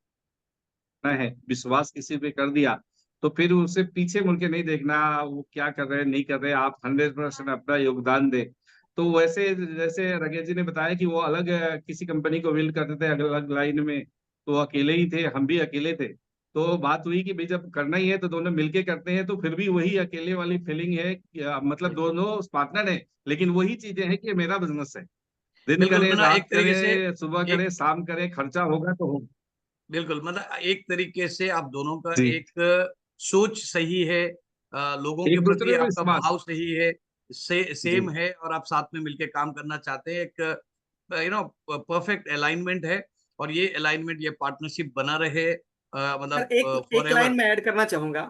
है, विश्वास किसी पे कर दिया तो फिर उसे पीछे मुड़ के नहीं देखना, वो क्या कर रहे हैं नहीं कर रहे, आप 100% अपना योगदान दे। तो वैसे जैसे राकेश जी ने बताया कि वो अलग किसी कंपनी को बिल्ड करते थे, अलग अलग लाइन में, तो वो अकेले ही थे, हम भी अकेले थे। तो बात हुई कि भाई जब करना ही है तो दोनों मिलके करते हैं, तो फिर भी वही अकेले वाली फीलिंग है कि, मतलब दोनों पार्टनर है लेकिन वही चीजें हैं कि मेरा बिजनेस है, दिन बिल्कुल, करे मैं रात एक तरीके से करे सुबह एक करे शाम करे, खर्चा होगा तो हो। बिल्कुल मतलब एक तरीके से आप दोनों का जी, एक सोच सही है, लोगों के एक प्रति दूसरे में आपका विश्वास। भाव सही है, जी, सेम है, और आप साथ में मिलके काम करना चाहते हैं। एक परफेक्ट अलाइनमेंट है, और ये अलाइनमेंट, ये पार्टनरशिप बना रहे सर मतलब एक फॉर एक एवर। लाइन में ऐड करना चाहूंगा।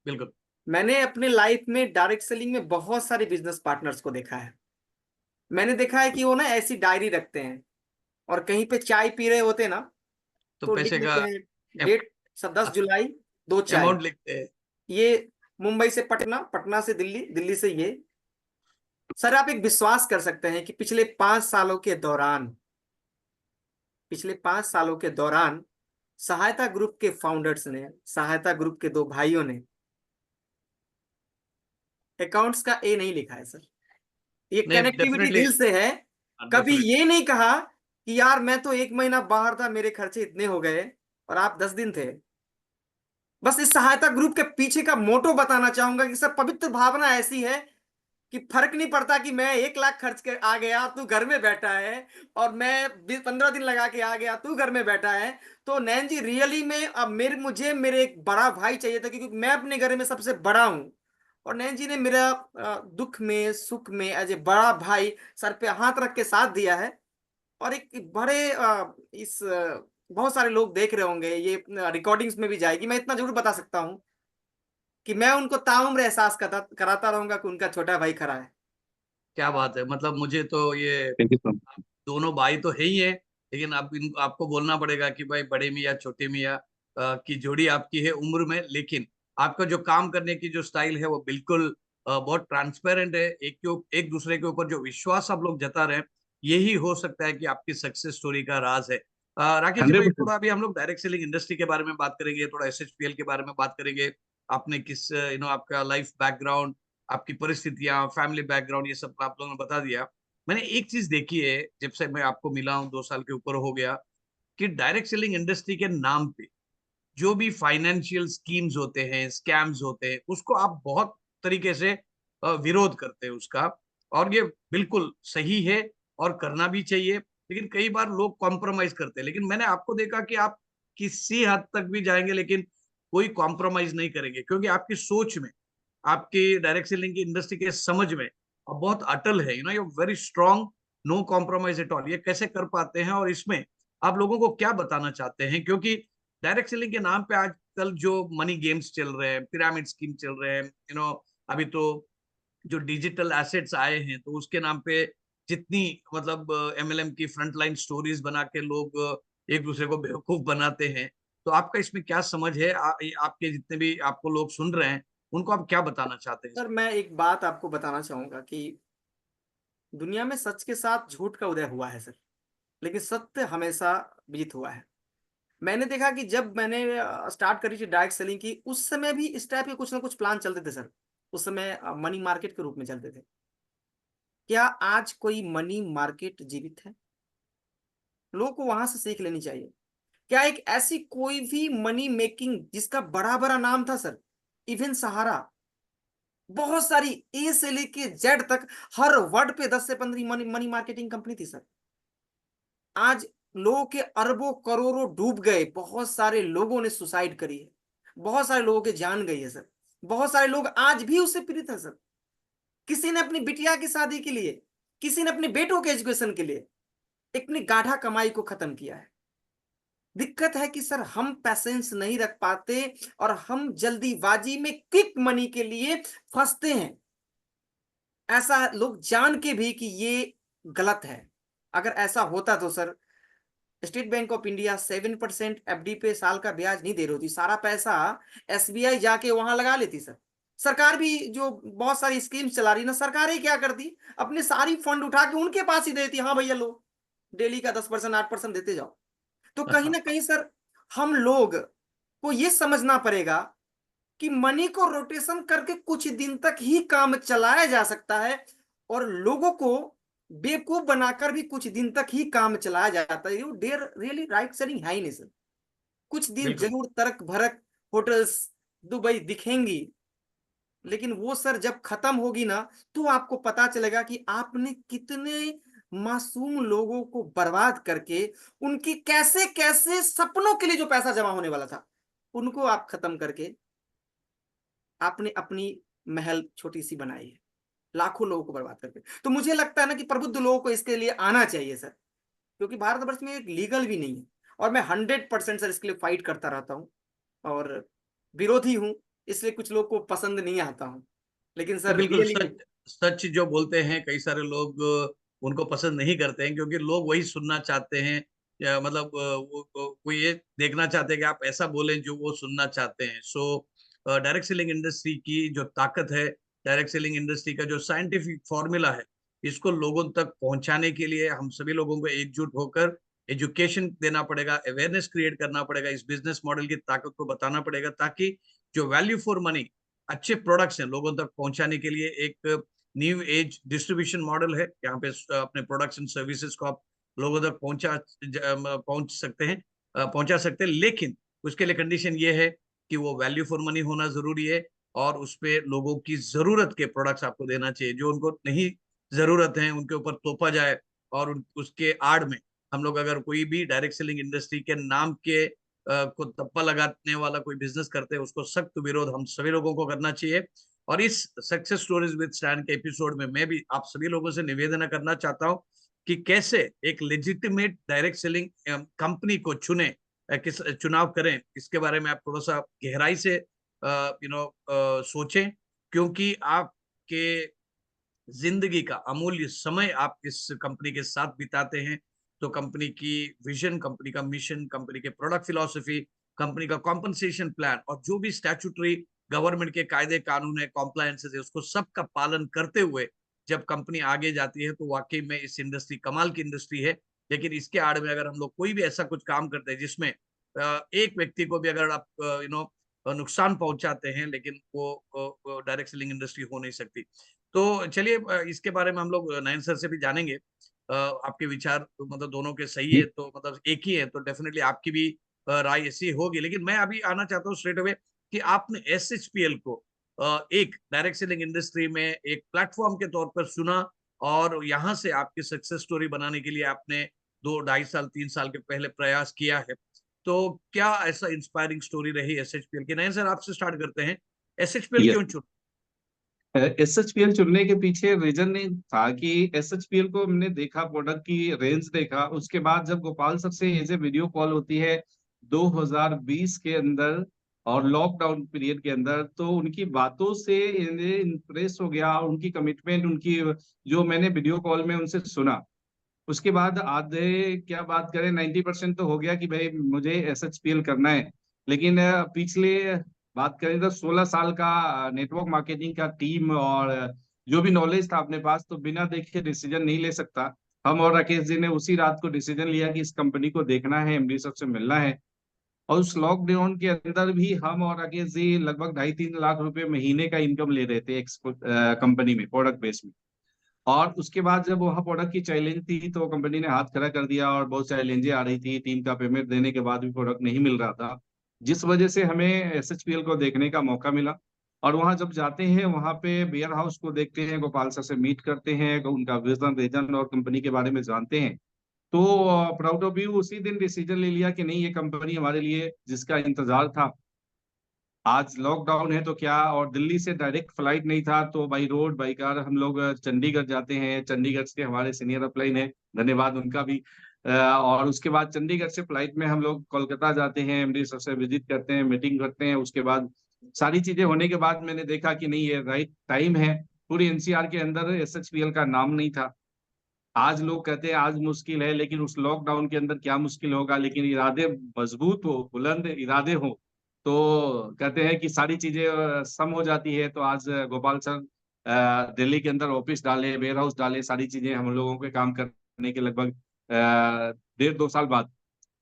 बिल्कुल। मैंने अपने लाइफ में डायरेक्ट सेलिंग में बहुत सारे बिजनेस पार्टनर्स को देखा है। मैंने देखा है कि वो ना ऐसी डायरी रखते हैं, और कहीं पे चाय पी रहे होते ना तो तो लिख पैसे का देते हैं डेट, सब 10 जुलाई, 2 चाय। अमाउंट लिखते हैं। ये मुंबई से पटना, पटना से दिल्ली, दिल्ली से ये। सर आप एक विश्वास कर सकते हैं कि पिछले 5 सालों के दौरान सहायता ग्रुप के फाउंडर्स ने, सहायता ग्रुप के दो भाइयों ने अकाउंट्स का ए नहीं लिखा है सर। ये नहीं, कनेक्टिविटी डेफिनेटली, दिल से है। कभी डेफिनेटली। ये नहीं कहा कि यार मैं तो 1 महीना बाहर था, मेरे खर्चे इतने हो गए और आप 10 दिन थे। बस इस सहायता ग्रुप के पीछे का मोटो बताना चाहूंगा कि सर पवित्र भावना ऐसी है कि फर्क नहीं पड़ता कि मैं 1 लाख खर्च कर आ गया, तू घर में बैठा है, और मैं 15 दिन लगा के आ गया, तू घर में बैठा है। तो नैन जी रियली में अब मेरे एक बड़ा भाई चाहिए था, क्योंकि मैं अपने घर में सबसे बड़ा हूँ। और नैन जी ने मेरा दुख में सुख में एज ए बड़ा भाई सर पे हाथ रख के साथ दिया है। और एक बड़े बहुत सारे लोग देख रहे होंगे, ये रिकॉर्डिंग्स में भी जाएगी, मैं इतना जरूर बता सकता हूँ कि मैं उनको ताउम्र एहसास कराता रहूंगा कि उनका छोटा भाई खड़ा है। क्या बात है, मतलब मुझे तो ये थैंक यू सो मच। दोनों भाई तो है ही है, लेकिन आपको बोलना पड़ेगा कि भाई बड़े मियाँ छोटे मियाँ की जोड़ी आपकी है उम्र में, लेकिन आपका जो काम करने की जो स्टाइल है वो बिल्कुल बहुत ट्रांसपेरेंट है। एक दूसरे के ऊपर जो विश्वास आप लोग जता रहे हैं, यही हो सकता है कि आपकी सक्सेस स्टोरी का राज है। राकेश जी भाई, 100%। थोड़ा अभी हम लोग डायरेक्ट सेलिंग इंडस्ट्री के बारे में बात करेंगे, थोड़ा एसएचपीएल के बारे में बात करेंगे। आपने किस आपका लाइफ बैकग्राउंड, आपकी परिस्थितियां, फैमिली बैकग्राउंड, ये सब आप लोगों ने बता दिया। मैंने एक चीज देखी है जब से मैं आपको मिला हूं, 2 साल के ऊपर हो गया, कि डायरेक्ट सेलिंग इंडस्ट्री के नाम पे जो भी फाइनेंशियल स्कीम्स होते हैं, स्कैम्स होते हैं, उसको आप बहुत तरीके से विरोध करते हैं उसका। और ये बिल्कुल सही है और करना भी चाहिए, लेकिन कई बार लोग कॉम्प्रोमाइज करते हैं। लेकिन मैंने आपको देखा कि आप किसी हद तक भी जाएंगे, लेकिन कोई कॉम्प्रोमाइज नहीं करेंगे, क्योंकि आपकी सोच में, आपकी डायरेक्ट सेलिंग की इंडस्ट्री के समझ में अब बहुत अटल है। You very strong, no compromise at all. ये कैसे कर पाते हैं, और इसमें आप लोगों को क्या बताना चाहते हैं? क्योंकि डायरेक्ट सेलिंग के नाम पे आजकल जो मनी गेम्स चल रहे हैं, पिरामिड स्कीम चल रहे हैं, अभी तो जो डिजिटल एसेट्स आए हैं, तो उसके नाम पे जितनी मतलब एमएलएम की फ्रंटलाइन स्टोरीज बना के लोग एक दूसरे को बेवकूफ बनाते हैं। तो आपका इसमें क्या समझ है? आपके जितने भी आपको लोग सुन रहे हैं, उनको आप क्या बताना चाहते हैं? सर मैं एक बात आपको बताना चाहूंगा कि दुनिया में सच के साथ झूठ का उदय हुआ है सर, लेकिन सत्य हमेशा जीत हुआ है। मैंने देखा कि जब मैंने स्टार्ट करी थी डायरेक्ट सेलिंग की, उस समय भी इस टाइप के कुछ ना कुछ प्लान चलते थे सर। उस समय मनी मार्केट के रूप में चलते थे। क्या आज कोई मनी मार्केट जीवित है? लोगों को वहां से सीख लेनी चाहिए। क्या एक ऐसी कोई भी मनी मेकिंग जिसका बड़ा बड़ा नाम था सर, इवन सहारा, बहुत सारी ए से लेके जेड तक हर वर्ड पे 10 से 15 मनी मनी मार्केटिंग कंपनी थी सर। आज लोगों के अरबों करोड़ों डूब गए, बहुत सारे लोगों ने सुसाइड करी है, बहुत सारे लोगों की जान गई है सर, बहुत सारे लोग आज भी उससे पीड़ित है सर। किसी ने अपनी बिटिया की शादी के लिए, किसी ने अपने बेटों के एजुकेशन के लिए अपनी गाढ़ा कमाई को खत्म किया है। दिक्कत है कि सर हम पैसेंस नहीं रख पाते और हम जल्दीबाजी में क्विक मनी के लिए फंसते हैं। ऐसा लोग जान के भी कि ये गलत है। अगर ऐसा होता तो sir state bank of India 7% FD पे साल का ब्याज नहीं दे रही होती, सारा पैसा एसबीआई जाके वहां लगा लेती सर। सरकार भी जो बहुत सारी स्कीम्स चला रही ना, सरकार ही क्या करती, अपने सारी फंड उठा के उनके पास ही देती, हाँ भैया लो डेली का 10% 8% देते जाओ। तो कहीं ना कहीं सर हम लोग को ये समझना पड़ेगा कि मनी को रोटेशन करके कुछ दिन तक ही काम चलाया जा सकता है, और लोगों को बेवकूफ बनाकर भी कुछ दिन तक ही काम चलाया जाता है। You dare really right selling है ही नहीं सर। कुछ दिन बिल्कुल। जरूर तर्क भरक होटल्स दुबई दिखेंगी, लेकिन वो सर जब खत्म होगी ना, तो आपको पता चलेगा कि आपने कितने मासूम लोगों को बर्बाद करके उनकी कैसे कैसे सपनों के लिए जो पैसा जमा होने वाला था, उनको आप खत्म करके आपने अपनी महल छोटी सी बनाई है, लाखों लोगों को बर्बाद करके। तो मुझे लगता है ना कि प्रबुद्ध लोगों को इसके लिए आना चाहिए सर, क्योंकि भारतवर्ष में एक लीगल भी नहीं है। और मैं 100% सर इसके लिए फाइट करता रहता हूँ, और विरोधी हूँ, इसलिए कुछ लोग को पसंद नहीं आता हूँ, लेकिन नहीं, सर बिल्कुल रियली। सच। सच जो बोलते हैं कई सारे लोग उनको पसंद नहीं करते हैं, क्योंकि लोग वही सुनना चाहते हैं, या मतलब वो ये देखना चाहते हैं कि आप ऐसा बोलें जो वो सुनना चाहते हैं। सो डायरेक्ट सेलिंग इंडस्ट्री की जो ताकत है, डायरेक्ट सेलिंग इंडस्ट्री का जो साइंटिफिक फॉर्मूला है, इसको लोगों तक पहुंचाने के लिए हम सभी लोगों को एकजुट होकर एजुकेशन देना पड़ेगा, अवेयरनेस क्रिएट करना पड़ेगा, इस बिजनेस मॉडल की ताकत को बताना पड़ेगा, ताकि जो वैल्यू फॉर मनी अच्छे प्रोडक्ट्स हैं लोगों तक पहुंचाने के लिए एक न्यू एज डिस्ट्रीब्यूशन मॉडल है। यहाँ पे अपने प्रोडक्ट्स एंड सर्विसेज को आप लोगों तक पहुंचा सकते हैं, लेकिन उसके लिए कंडीशन ये है कि वो वैल्यू फॉर मनी होना जरूरी है, और उस पे लोगों की जरूरत के प्रोडक्ट्स आपको देना चाहिए। जो उनको नहीं जरूरत है उनके ऊपर तोपा जाए, और उसके आड़ में हम लोग अगर कोई भी डायरेक्ट सेलिंग इंडस्ट्री के नाम के को तप्पा लगाने वाला कोई बिजनेस करते हैं, उसको सख्त विरोध हम सभी लोगों को करना चाहिए। और इस सक्सेस स्टोरीज विद स्टैन के एपिसोड में मैं भी आप सभी लोगों से निवेदन करना चाहता हूं कि कैसे एक लेजिटिमेट डायरेक्ट सेलिंग कंपनी को किस चुनाव करें, इसके बारे में आप थोड़ा सा गहराई से सोचें, क्योंकि आपके जिंदगी का अमूल्य समय आप इस कंपनी के साथ बिताते हैं। तो कंपनी की विजन, कंपनी का मिशन, कंपनी के प्रोडक्ट फिलॉसफी, कंपनी का कॉम्पनसेशन प्लान, और जो भी स्टैट्यूटरी गवर्नमेंट के कायदे कानून है, कॉम्प्लायंसेस है, उसको सबका पालन करते हुए जब कंपनी आगे जाती है, तो वाकई में इस इंडस्ट्री कमाल की इंडस्ट्री है। लेकिन इसके आड़ में अगर हम लोग कोई भी ऐसा कुछ काम करते हैं जिसमें एक व्यक्ति को भी अगर आप नुकसान पहुंचाते हैं, लेकिन वो डायरेक्ट सेलिंग इंडस्ट्री हो नहीं सकती। तो चलिए इसके बारे में हम लोग नयन सर से भी जानेंगे। आपके विचार तो मतलब दोनों के सही है, तो मतलब एक ही है, तो डेफिनेटली आपकी भी राय ऐसी होगी। लेकिन मैं अभी आना चाहता हूँ स्ट्रेट अवे कि आपने एसएचपीएल को एक डायरेक्ट सेलिंग इंडस्ट्री में एक प्लेटफॉर्म के तौर पर सुना, और यहाँ से आपकी सक्सेस स्टोरी बनाने के लिए आपने 2 ढाई साल 3 साल के पहले प्रयास किया है। तो क्या ऐसा इंस्पायरिंग स्टोरी रही एसएचपीएल की? नयन सर आपसे स्टार्ट करते हैं, एसएचपीएल क्यों चुना? एसएचपीएल चुनने के पीछे रीजन नहीं था कि एसएचपीएल को हमने देखा, प्रोडक्ट की रेंज देखा, उसके बाद जब गोपाल सर से ये जो वीडियो कॉल होती है 2020 के अंदर, और लॉकडाउन पीरियड के अंदर, तो उनकी बातों से इम्प्रेस हो गया, उनकी कमिटमेंट, उनकी जो मैंने वीडियो कॉल में उनसे सुना, उसके बाद आधे क्या बात करें 90% तो हो गया कि भाई मुझे SHPL करना है। लेकिन पिछले बात करें तो 16 साल का नेटवर्क मार्केटिंग का टीम और जो भी नॉलेज था अपने पास, तो बिना देखे डिसीजन नहीं ले सकता। हम और राकेश जी ने उसी रात को डिसीजन लिया कि इस कंपनी को देखना है, MD साहब से मिलना है। और उस लॉकडाउन के अंदर भी हम और राकेश जी लगभग 2.5-3 लाख रुपए महीने का इनकम ले रहे थे एक्सपोर्ट कंपनी में, प्रोडक्ट बेस में। और उसके बाद जब वहाँ प्रोडक्ट की चैलेंज थी तो कंपनी ने हाथ खड़ा कर दिया और बहुत चैलेंजें आ रही थी, टीम का पेमेंट देने के बाद भी प्रोडक्ट नहीं मिल रहा था, जिस वजह से हमें SHPL को देखने का मौका मिला। और वहाँ जब जाते हैं, वहाँ पे वेयर हाउस को देखते हैं, गोपाल सर से मीट करते हैं, उनका विजन रीजन और कंपनी के बारे में जानते हैं, तो प्राउड ऑफ यू उसी दिन डिसीजन ले लिया कि नहीं, ये कंपनी हमारे लिए जिसका इंतजार था। आज लॉकडाउन है तो क्या, और दिल्ली से डायरेक्ट फ्लाइट नहीं था, तो बाई रोड बाई कार हम लोग चंडीगढ़ जाते हैं। चंडीगढ़ से हमारे सीनियर अपलाइन है, धन्यवाद उनका भी। और उसके बाद चंडीगढ़ से फ्लाइट में हम लोग कोलकाता जाते हैं, MD सर से विजिट करते हैं, मीटिंग करते हैं। उसके बाद सारी चीजें होने के बाद मैंने देखा कि नहीं, ये राइट टाइम है। पूरी NCR के अंदर SHPL का नाम नहीं था। आज लोग कहते हैं आज मुश्किल है, लेकिन उस लॉकडाउन के अंदर क्या मुश्किल होगा, लेकिन इरादे मजबूत हो, बुलंद इरादे हो, तो कहते हैं कि सारी चीजें सम हो जाती है। तो आज गोपाल सर दिल्ली के अंदर ऑफिस डाले, वेयर हाउस डाले, सारी चीजें हम लोगों के काम करने के लगभग 1.5-2 साल बाद।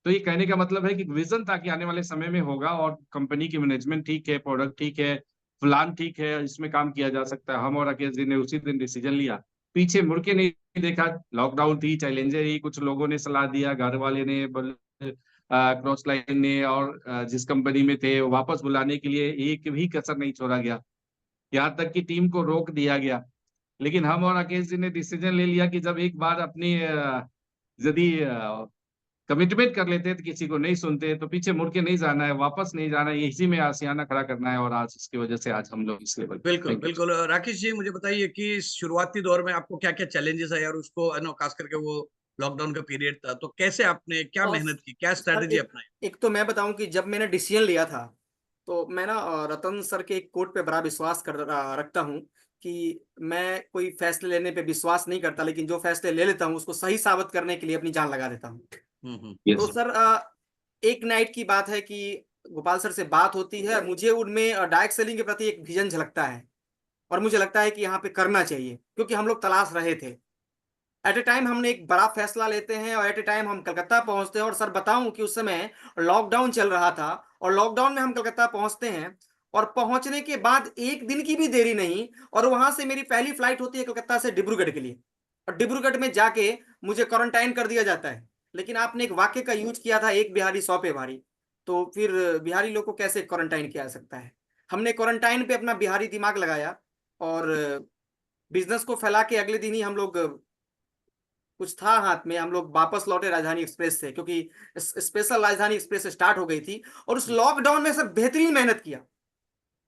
तो ये कहने का मतलब है कि विजन था कि आने वाले समय में होगा, और कंपनी की मैनेजमेंट ठीक है, प्रोडक्ट ठीक है, प्लान ठीक है, इसमें काम किया जा सकता है। हम और राकेश जी ने उसी दिन डिसीजन लिया, पीछे मुड़ के नहीं देखा। लॉकडाउन थी, चैलेंजें ही, कुछ लोगों ने सलाह दिया, घर वाले ने, क्रॉस लाइन ने, और जिस कंपनी में थे वापस बुलाने के लिए एक भी कसर नहीं छोड़ा गया, यहाँ तक कि टीम को रोक दिया गया। लेकिन हम और राकेश जी ने डिसीजन ले लिया कि जब एक बार अपनी यदि कमिटमेंट कर लेते हैं तो किसी को नहीं सुनते, तो पीछे मुड़ के नहीं जाना है, वापस नहीं जाना है, इसी में आशियाना खड़ा करना है। और आज इसकी वजह से आज हम लोग इस लेवल पे। बिल्कुल Thank you. बिल्कुल। राकेश जी, मुझे बताइए कि इस शुरुआती दौर में आपको क्या क्या चैलेंजेस है, और उसको खास करके वो लॉकडाउन का पीरियड था, तो कैसे आपने क्या और मेहनत की, क्या सर स्ट्रेटेजी अपनाई? एक तो मैं बताऊं कि जब मैंने डिसीजन लिया था, तो मैं ना रतन सर के एक कोट पे बड़ा विश्वास रखता हूं कि मैं कोई फैसले लेने पे विश्वास नहीं करता, लेकिन जो फैसले ले लेता हूं उसको सही साबित करने के लिए अपनी जान लगा देता हूं। तो Yes. सर एक नाइट की बात है कि गोपाल सर से बात होती है, मुझे उनमें डायरेक्ट सेलिंग के प्रति एक विजन झलकता है, और मुझे लगता है कि यहाँ पे करना चाहिए, क्योंकि हम लोग तलाश रहे थे। एट ए टाइम हमने एक बड़ा फैसला लेते हैं, और एट ए टाइम हम कलकत्ता पहुंचते हैं। और सर बताऊं कि उस समय लॉकडाउन चल रहा था, और लॉकडाउन में हम कलकत्ता पहुंचते हैं, और पहुंचने के बाद एक दिन की भी देरी नहीं, और वहां से मेरी पहली फ्लाइट होती है कलकत्ता से डिब्रूगढ़ के लिए, और डिब्रूगढ़ में जाके मुझे क्वारंटाइन कर दिया जाता है। लेकिन आपने एक वाक्य का यूज किया था, एक बिहारी 100 पे भारी, तो फिर बिहारी लोग को कैसे क्वारंटाइन किया जा सकता है। हमने क्वारंटाइन पे अपना बिहारी दिमाग लगाया, और बिजनेस को फैला के अगले दिन ही हम लोग, कुछ था हाथ में, हम लोग वापस लौटे राजधानी एक्सप्रेस से, क्योंकि स्पेशल राजधानी एक्सप्रेस स्टार्ट हो गई थी। और उस लॉकडाउन में सर बेहतरीन मेहनत किया।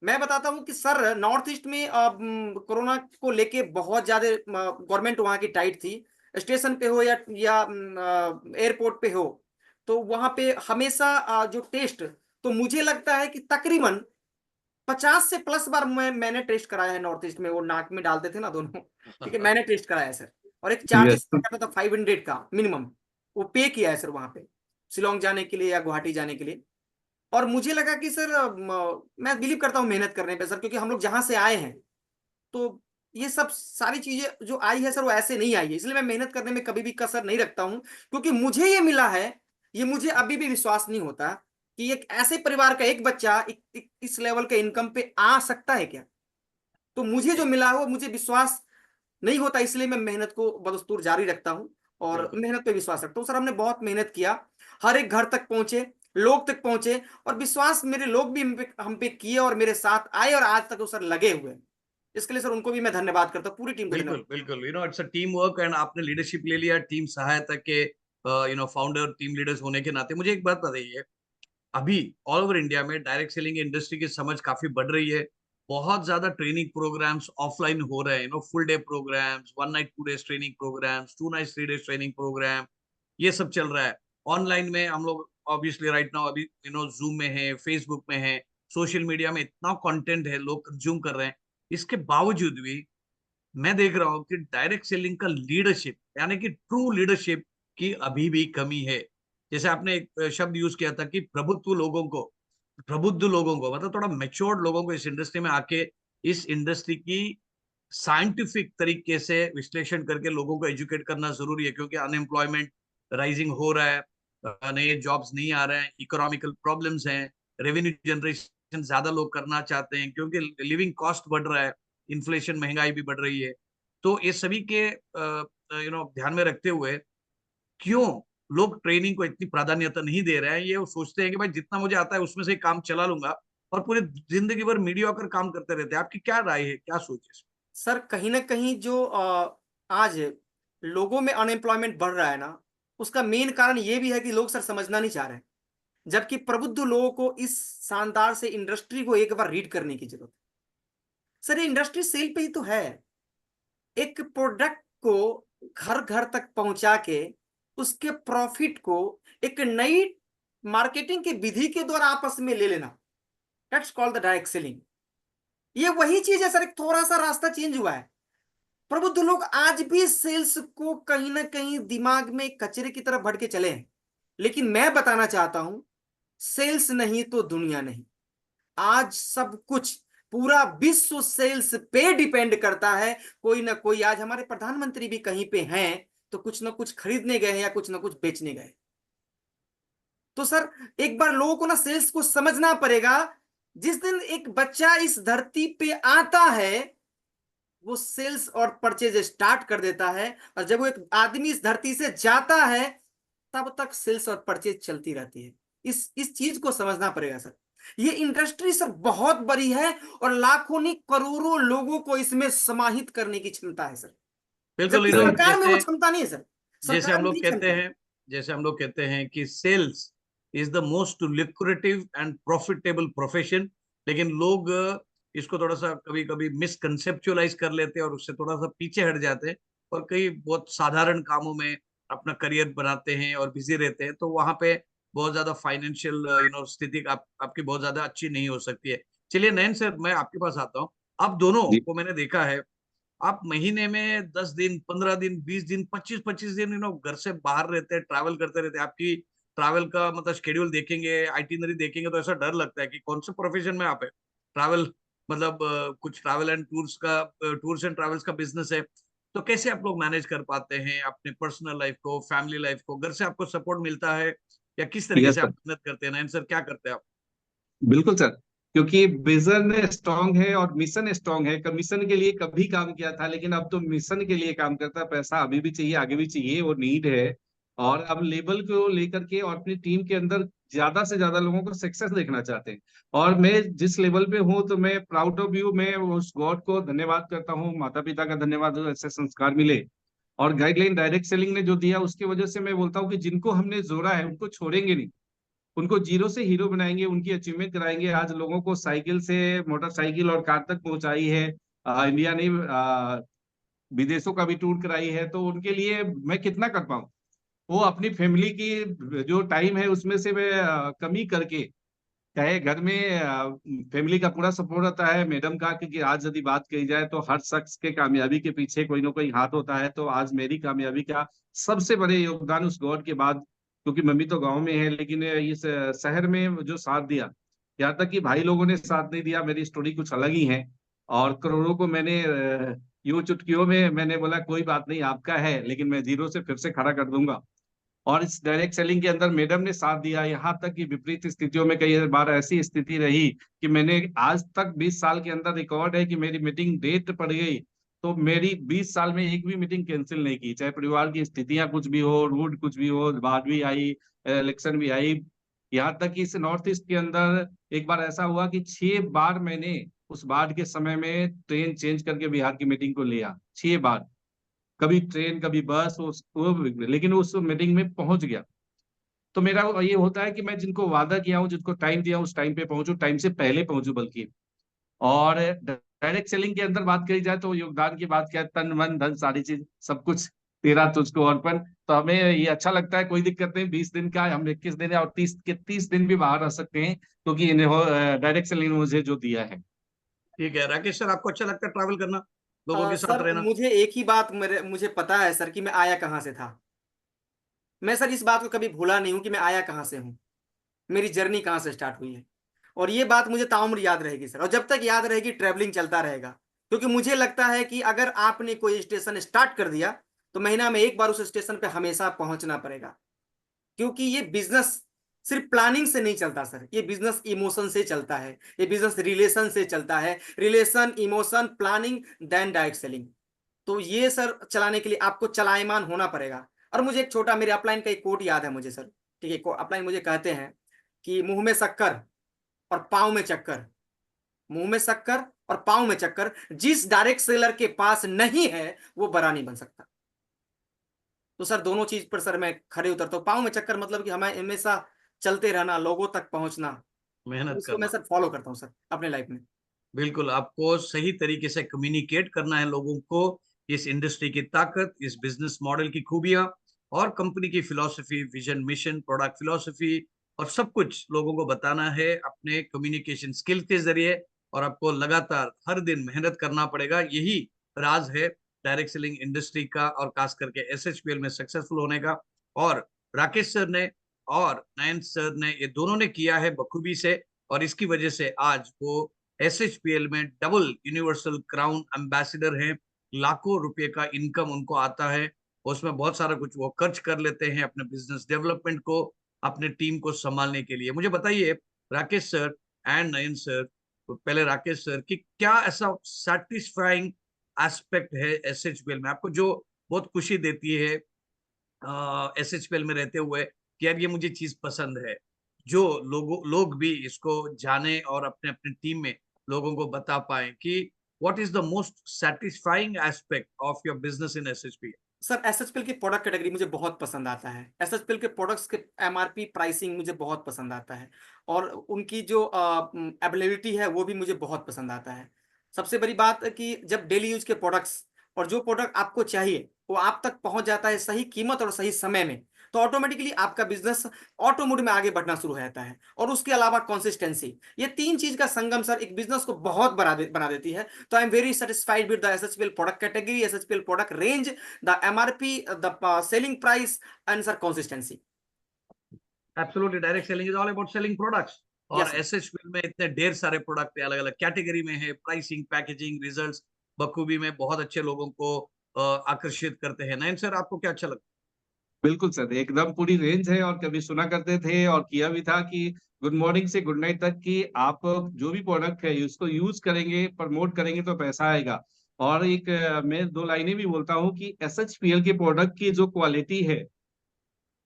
मैं बताता हूँ कि सर नॉर्थ ईस्ट में कोरोना को लेके बहुत ज्यादा गवर्नमेंट वहाँ की टाइट थी। स्टेशन पे हो या एयरपोर्ट पे हो, तो वहाँ पे हमेशा जो टेस्ट, तो मुझे लगता है कि तकरीबन 50 से प्लस बार मैंने टेस्ट कराया है नॉर्थ ईस्ट में। वो नाक में डालते थे ना दोनों, ठीक है, मैंने टेस्ट कराया है सर। और एक Yes. चार्जेस करता था 500 का मिनिमम, वो पे किया है सर वहां पे, शिलोंग जाने के लिए या गुवाहाटी जाने के लिए। और मुझे लगा कि सर मैं बिलीव करता हूँ मेहनत करने पे सर, क्योंकि हम लोग जहां से आए हैं, तो ये सब सारी चीजें जो आई है सर वो ऐसे नहीं आई है। इसलिए मैं मेहनत करने में कभी भी कसर नहीं रखता हूँ, क्योंकि मुझे ये मिला है। ये मुझे अभी भी विश्वास नहीं होता कि एक ऐसे परिवार का एक बच्चा इस लेवल के इनकम पे आ सकता है क्या। तो मुझे जो मिला है वो मुझे विश्वास नहीं होता, इसलिए मैं मेहनत को बदस्तूर जारी रखता हूँ, और मेहनत पे विश्वास रखता हूँ। सर हमने बहुत मेहनत किया, हर एक घर तक पहुंचे, लोग तक पहुंचे, और विश्वास मेरे लोग भी हम पे किए और मेरे साथ आए, और आज तक वो सर लगे हुए हैं। इसके लिए सर उनको भी मैं धन्यवाद करता हूँ, पूरी टीम को बिल्कुल धन्यवाद। बिल्कुल। It's a team work, and आपने लीडरशिप ले लिया टीम सहायता के, फाउंडर टीम लीडर्स होने के नाते। मुझे एक बात बताइए, अभी ऑल ओवर इंडिया में डायरेक्ट सेलिंग इंडस्ट्री की समझ काफी बढ़ रही है। बहुत ज्यादा ट्रेनिंग प्रोग्राम्स ऑफलाइन हो रहे हैं, full day programs, 1 night 2 days training programs, 2 night 3 days training program, ये सब चल रहा है। ऑनलाइन में हम लोग ऑब्वियसली राइट नाउ अभी जूम में है, फेसबुक में है, सोशल मीडिया में इतना कंटेंट है, लोग कंज्यूम कर रहे हैं, इसके बावजूद भी मैं देख रहा हूँ कि डायरेक्ट सेलिंग का लीडरशिप, यानी कि ट्रू लीडरशिप की अभी भी कमी है। जैसे आपने एक शब्द यूज किया था कि प्रबुद्ध लोगों को मतलब थोड़ा मेच्योर्ड लोगों को इस इंडस्ट्री में आके इस इंडस्ट्री की साइंटिफिक तरीके से विश्लेषण करके लोगों को एजुकेट करना जरूरी है, क्योंकि अनएम्प्लॉयमेंट राइजिंग हो रहा है, नए जॉब्स नहीं आ रहे हैं, इकोनॉमिकल प्रॉब्लम्स हैं, रेवेन्यू जनरेशन ज्यादा लोग करना चाहते हैं क्योंकि लिविंग कॉस्ट बढ़ रहा है, इन्फ्लेशन महंगाई भी बढ़ रही है। तो ये सभी के ध्यान में रखते हुए क्यों लोग ट्रेनिंग को इतनी प्राधान्यता नहीं दे रहे हैं? ये वो सोचते हैं कि भाई जितना मुझे आता है उसमें से काम चला लूंगा, और पूरी जिंदगी भर मीडियोकर काम करते रहते हैं। आपकी क्या राय है, क्या सोच है? सर कहीं ना कहीं जो आज लोगों में अनएम्प्लॉयमेंट बढ़ रहा है ना, उसका मेन कारण ये भी है कि लोग सर समझना नहीं चाह रहे हैं, जबकि प्रबुद्ध लोगों को इस शानदार से इंडस्ट्री को एक बार रीड करने की जरूरत है। सर ये इंडस्ट्री सेल पे ही तो है, एक प्रोडक्ट को घर घर तक पहुंचा के उसके प्रॉफिट को एक नई मार्केटिंग की विधि के द्वारा आपस में ले लेना, that's called the direct selling. ये वही चीज है सर, एक थोड़ा सा रास्ता चेंज हुआ है। प्रबुद्ध लोग आज भी सेल्स को कहीं ना कहीं दिमाग में कचरे की तरह भर के चले हैं, लेकिन मैं बताना चाहता हूं, सेल्स नहीं तो दुनिया नहीं। आज सब कुछ, पूरा विश्व सेल्स पे डिपेंड करता है। कोई ना कोई, आज हमारे प्रधानमंत्री भी कहीं पे हैं तो कुछ ना कुछ खरीदने गए हैं या कुछ ना कुछ बेचने गए। तो सर एक बार लोगों को ना सेल्स को समझना पड़ेगा। जिस दिन एक बच्चा इस धरती पे आता है वो सेल्स और परचेज स्टार्ट कर देता है, और जब वो एक आदमी इस धरती से जाता है तब तक सेल्स और परचेज चलती रहती है। इस चीज को समझना पड़ेगा सर। ये इंडस्ट्री सर बहुत बड़ी है और लाखों नहीं करोड़ों लोगों को इसमें समाहित करने की क्षमता है सर, बिल्कुल। जबकि सरकार में वो जैसे क्षमता नहीं है सर, जैसे सरकार हम में लोग नहीं कहते क्षमता है। हैं जैसे हम लोग कहते हैं कि sales is the most lucrative and profitable profession, लेकिन लोग इसको थोड़ा सा कभी कभी मिसकंसेप्चुअलाइज कर लेते हैं और उससे थोड़ा सा पीछे हट जाते हैं, और कई बहुत साधारण कामों में अपना करियर बनाते हैं और बिजी रहते हैं, तो वहां पे बहुत ज्यादा फाइनेंशियल स्थिति आपकी बहुत ज्यादा अच्छी नहीं हो सकती है। चलिए नयन सर, मैं आपके पास आता हूँ। आप दोनों जी। को मैंने देखा है, आप महीने में 10 दिन, 15 दिन, 20 दिन, 25-25 दिन घर से बाहर रहते हैं, ट्रैवल करते रहते हैं। आपकी ट्रैवल का मतलब शेड्यूल देखेंगे, आइटिनरी देखेंगे तो ऐसा डर लगता है कि कौन से प्रोफेशन में आप है। ट्रैवल मतलब कुछ travel and tours and travels का बिजनेस है। तो कैसे आप लोग मैनेज कर पाते हैं अपने पर्सनल लाइफ को, फैमिली लाइफ को? घर से आपको सपोर्ट मिलता है या किस तरीके यस से आप सर, मेहनत करते हैं? नयन सर, क्या करते हैं आप? बिल्कुल सर। क्योंकि विजन स्ट्रांग है और मिशन स्ट्रांग है। मिशन के लिए कभी काम किया था, लेकिन अब तो मिशन के लिए काम करता है। पैसा अभी भी चाहिए, आगे भी चाहिए, वो नीड है। और अब लेवल को लेकर के और अपनी टीम के अंदर ज्यादा से ज्यादा लोगों को सक्सेस देखना चाहते हैं। और मैं जिस लेवल पे हूँ तो मैं प्राउड ऑफ यू, मैं उस गॉड को धन्यवाद करता हूँ, माता पिता का धन्यवाद, ऐसे संस्कार मिले। और गाइडलाइन डायरेक्ट सेलिंग ने जो दिया उसकी वजह से मैं बोलता हूँ कि जिनको हमने जोड़ा है उनको छोड़ेंगे नहीं, उनको जीरो से हीरो बनाएंगे, उनकी अचीवमेंट कराएंगे। आज लोगों को साइकिल से मोटरसाइकिल और कार तक पहुंचाई है। इंडिया ने विदेशों का भी टूर कराई है। तो उनके लिए मैं कितना कर पाऊँ, वो अपनी फैमिली की जो टाइम है उसमें से मैं कमी करके, चाहे घर में फैमिली का पूरा सपोर्ट रहता है मैडम का, क्योंकि आज यदि बात कही जाए तो हर शख्स के कामयाबी के पीछे कोई ना कोई हाथ होता है। तो आज मेरी कामयाबी का सबसे बड़े योगदान उस गॉड के बाद, क्योंकि मम्मी तो गांव में है, लेकिन इस शहर में जो साथ दिया, यहाँ तक कि भाई लोगों ने साथ नहीं दिया, मेरी स्टोरी कुछ अलग ही है। और करोड़ों को मैंने यूं चुटकियों में मैंने बोला कोई बात नहीं आपका है, लेकिन मैं जीरो से फिर से खड़ा कर दूंगा। और इस डायरेक्ट सेलिंग के अंदर मैडम ने साथ दिया। यहाँ तक कि विपरीत स्थितियों में कई बार ऐसी स्थिति रही कि मैंने आज तक 20 साल के अंदर रिकॉर्ड है कि मेरी मीटिंग डेट पड़ गई तो मेरी 20 साल में एक भी मीटिंग कैंसिल नहीं की, चाहे परिवार की स्थितियां कुछ भी हो, रूट कुछ भी हो, बाढ़ भी आई, इलेक्शन भी आई। यहाँ तक कि इस नॉर्थ ईस्ट के अंदर एक बार ऐसा हुआ कि 6 बार मैंने उस बाढ़ के समय में ट्रेन चेंज करके बिहार की मीटिंग को लिया। 6 बार, कभी ट्रेन कभी बस, लेकिन उस मीटिंग में पहुंच गया। तो मेरा ये होता है कि मैं जिनको वादा किया हूँ, जिनको टाइम दिया उस टाइम पे पहुंचू, टाइम से पहले पहुंचू बल्कि। और डायरेक्ट सेलिंग के अंदर बात करी जाए तो योगदान की बात क्या है, तन मन धन सारी चीज सब कुछ तेरा तुझको अर्पण। तो हमें ये अच्छा लगता है, कोई दिक्कत नहीं। 20 दिन का हम 21 दिन और 30 दिन भी बाहर रह सकते हैं, क्योंकि इन्हें डायरेक्ट सेलिंग ने मुझे जो दिया है। ठीक है राकेश सर, आपको अच्छा लगता है ट्रैवल करना, लोगों के साथ सर रहना? मुझे एक ही बात मुझे पता है सर कि मैं आया कहाँ से था। मैं सर इस बात को कभी भूला नहीं हूँ कि मैं आया कहाँ से हूँ, मेरी जर्नी कहाँ से स्टार्ट हुई है। और ये बात मुझे ताउम्र याद रहेगी सर, और जब तक याद रहेगी ट्रैवलिंग चलता रहेगा। क्योंकि मुझे लगता है कि अगर आपने कोई स्टेशन स्टार्ट कर दिया तो महीना में एक बार उस स्टेशन पे हमेशा पहुंचना पड़ेगा। क्योंकि ये बिजनेस सिर्फ प्लानिंग से नहीं चलता सर, ये बिजनेस इमोशन से चलता है, ये बिजनेस रिलेशन से चलता है। Relation, emotion, planning, then direct selling. तो ये सर चलाने के लिए आपको चलायमान होना पड़ेगा। और मुझे एक छोटा मेरे अपलाइन का एक कोट याद है मुझे सर। ठीक है, अपलाइन मुझे कहते हैं कि मुंह में शक्कर और पाँव में चक्कर, मुंह में शक्कर और पाँव में चक्कर, जिस डायरेक्ट सेलर के पास नहीं है वो बड़ा नहीं बन सकता। तो सर दोनों चीज पर सर मैं खड़े उतरता हूँ। पाँव में चक्कर मतलब कि हमें हमेशा चलते रहना, लोगों तक पहुंचना। तो मेहनत इसको मैं करना। सर फॉलो करता हूँ सर अपने लाइफ में। बिल्कुल, आपको सही तरीके से कम्युनिकेट करना है लोगों को, इस इंडस्ट्री की ताकत, इस बिजनेस मॉडल की खूबियां और कंपनी की philosophy, vision, mission, product philosophy और सब कुछ लोगों को बताना है अपने कम्युनिकेशन स्किल के जरिए। और आपको लगातार हर दिन मेहनत करना पड़ेगा, यही राज है डायरेक्ट सेलिंग इंडस्ट्री का और खास करके एसएचपीएल में सक्सेसफुल होने का। और राकेश सर ने और नयन सर ने, ये दोनों ने किया है बखूबी से, और इसकी वजह से आज वो एसएचपीएल में डबल यूनिवर्सल क्राउन एम्बेसडर हैं। लाखों रुपए का इनकम उनको आता है, उसमें बहुत सारा कुछ वो खर्च कर लेते हैं अपने बिजनेस डेवलपमेंट को, अपने टीम को संभालने के लिए। मुझे बताइए Rakesh sir and Nayan sir, तो पहले राकेश सर, कि क्या ऐसा सेटिस्फाइंग एस्पेक्ट है एसएचपीएल में आपको जो बहुत खुशी देती है एसएचपीएल में रहते हुए, कि यार ये मुझे चीज पसंद है, जो लोग भी इसको जाने और अपने अपने टीम में लोगों को बता पाए कि what is the most satisfying aspect of your business in SHPL? Sir SHPL की प्रोडक्ट कैटेगरी मुझे बहुत पसंद आता है। एसएचपीएल के प्रोडक्ट्स के एमआरपी प्राइसिंग मुझे बहुत पसंद आता है। और उनकी जो अवेलेबिलिटी है वो भी मुझे बहुत पसंद आता है। सबसे बड़ी बात है कि जब डेली यूज के प्रोडक्ट्स और जो प्रोडक्ट आपको चाहिए वो आप तक पहुंच जाता है सही कीमत और सही समय में, तो ऑटोमेटिकली आपका बिजनेस ऑटो मोड में आगे बढ़ना शुरू हो जाता है। और उसके अलावा कंसिस्टेंसी, ये तीन चीज का संगम सर एक बिजनेस को बहुत बना देती है। तो I am very satisfied with the SHPL product category, SHPL product range, the MRP, the selling price, and sir consistency. Absolutely, direct selling is all about selling products. और Yes, sir. एसएचपीएल में इतने ढेर सारे product अलग अलग category में है, pricing, packaging, results बखूबी में बहुत अच्छे लोगों को आकर्षित करते हैं। नयन सर, आपको क्या अच्छा लगता बिल्कुल सर, एकदम पूरी रेंज है। और कभी सुना करते थे और किया भी था कि गुड मॉर्निंग से गुड नाइट तक की आप जो भी प्रोडक्ट है उसको यूज करेंगे, प्रमोट करेंगे तो पैसा आएगा। और एक मैं दो लाइनें भी बोलता हूँ कि एसएचपीएल के प्रोडक्ट की जो क्वालिटी है,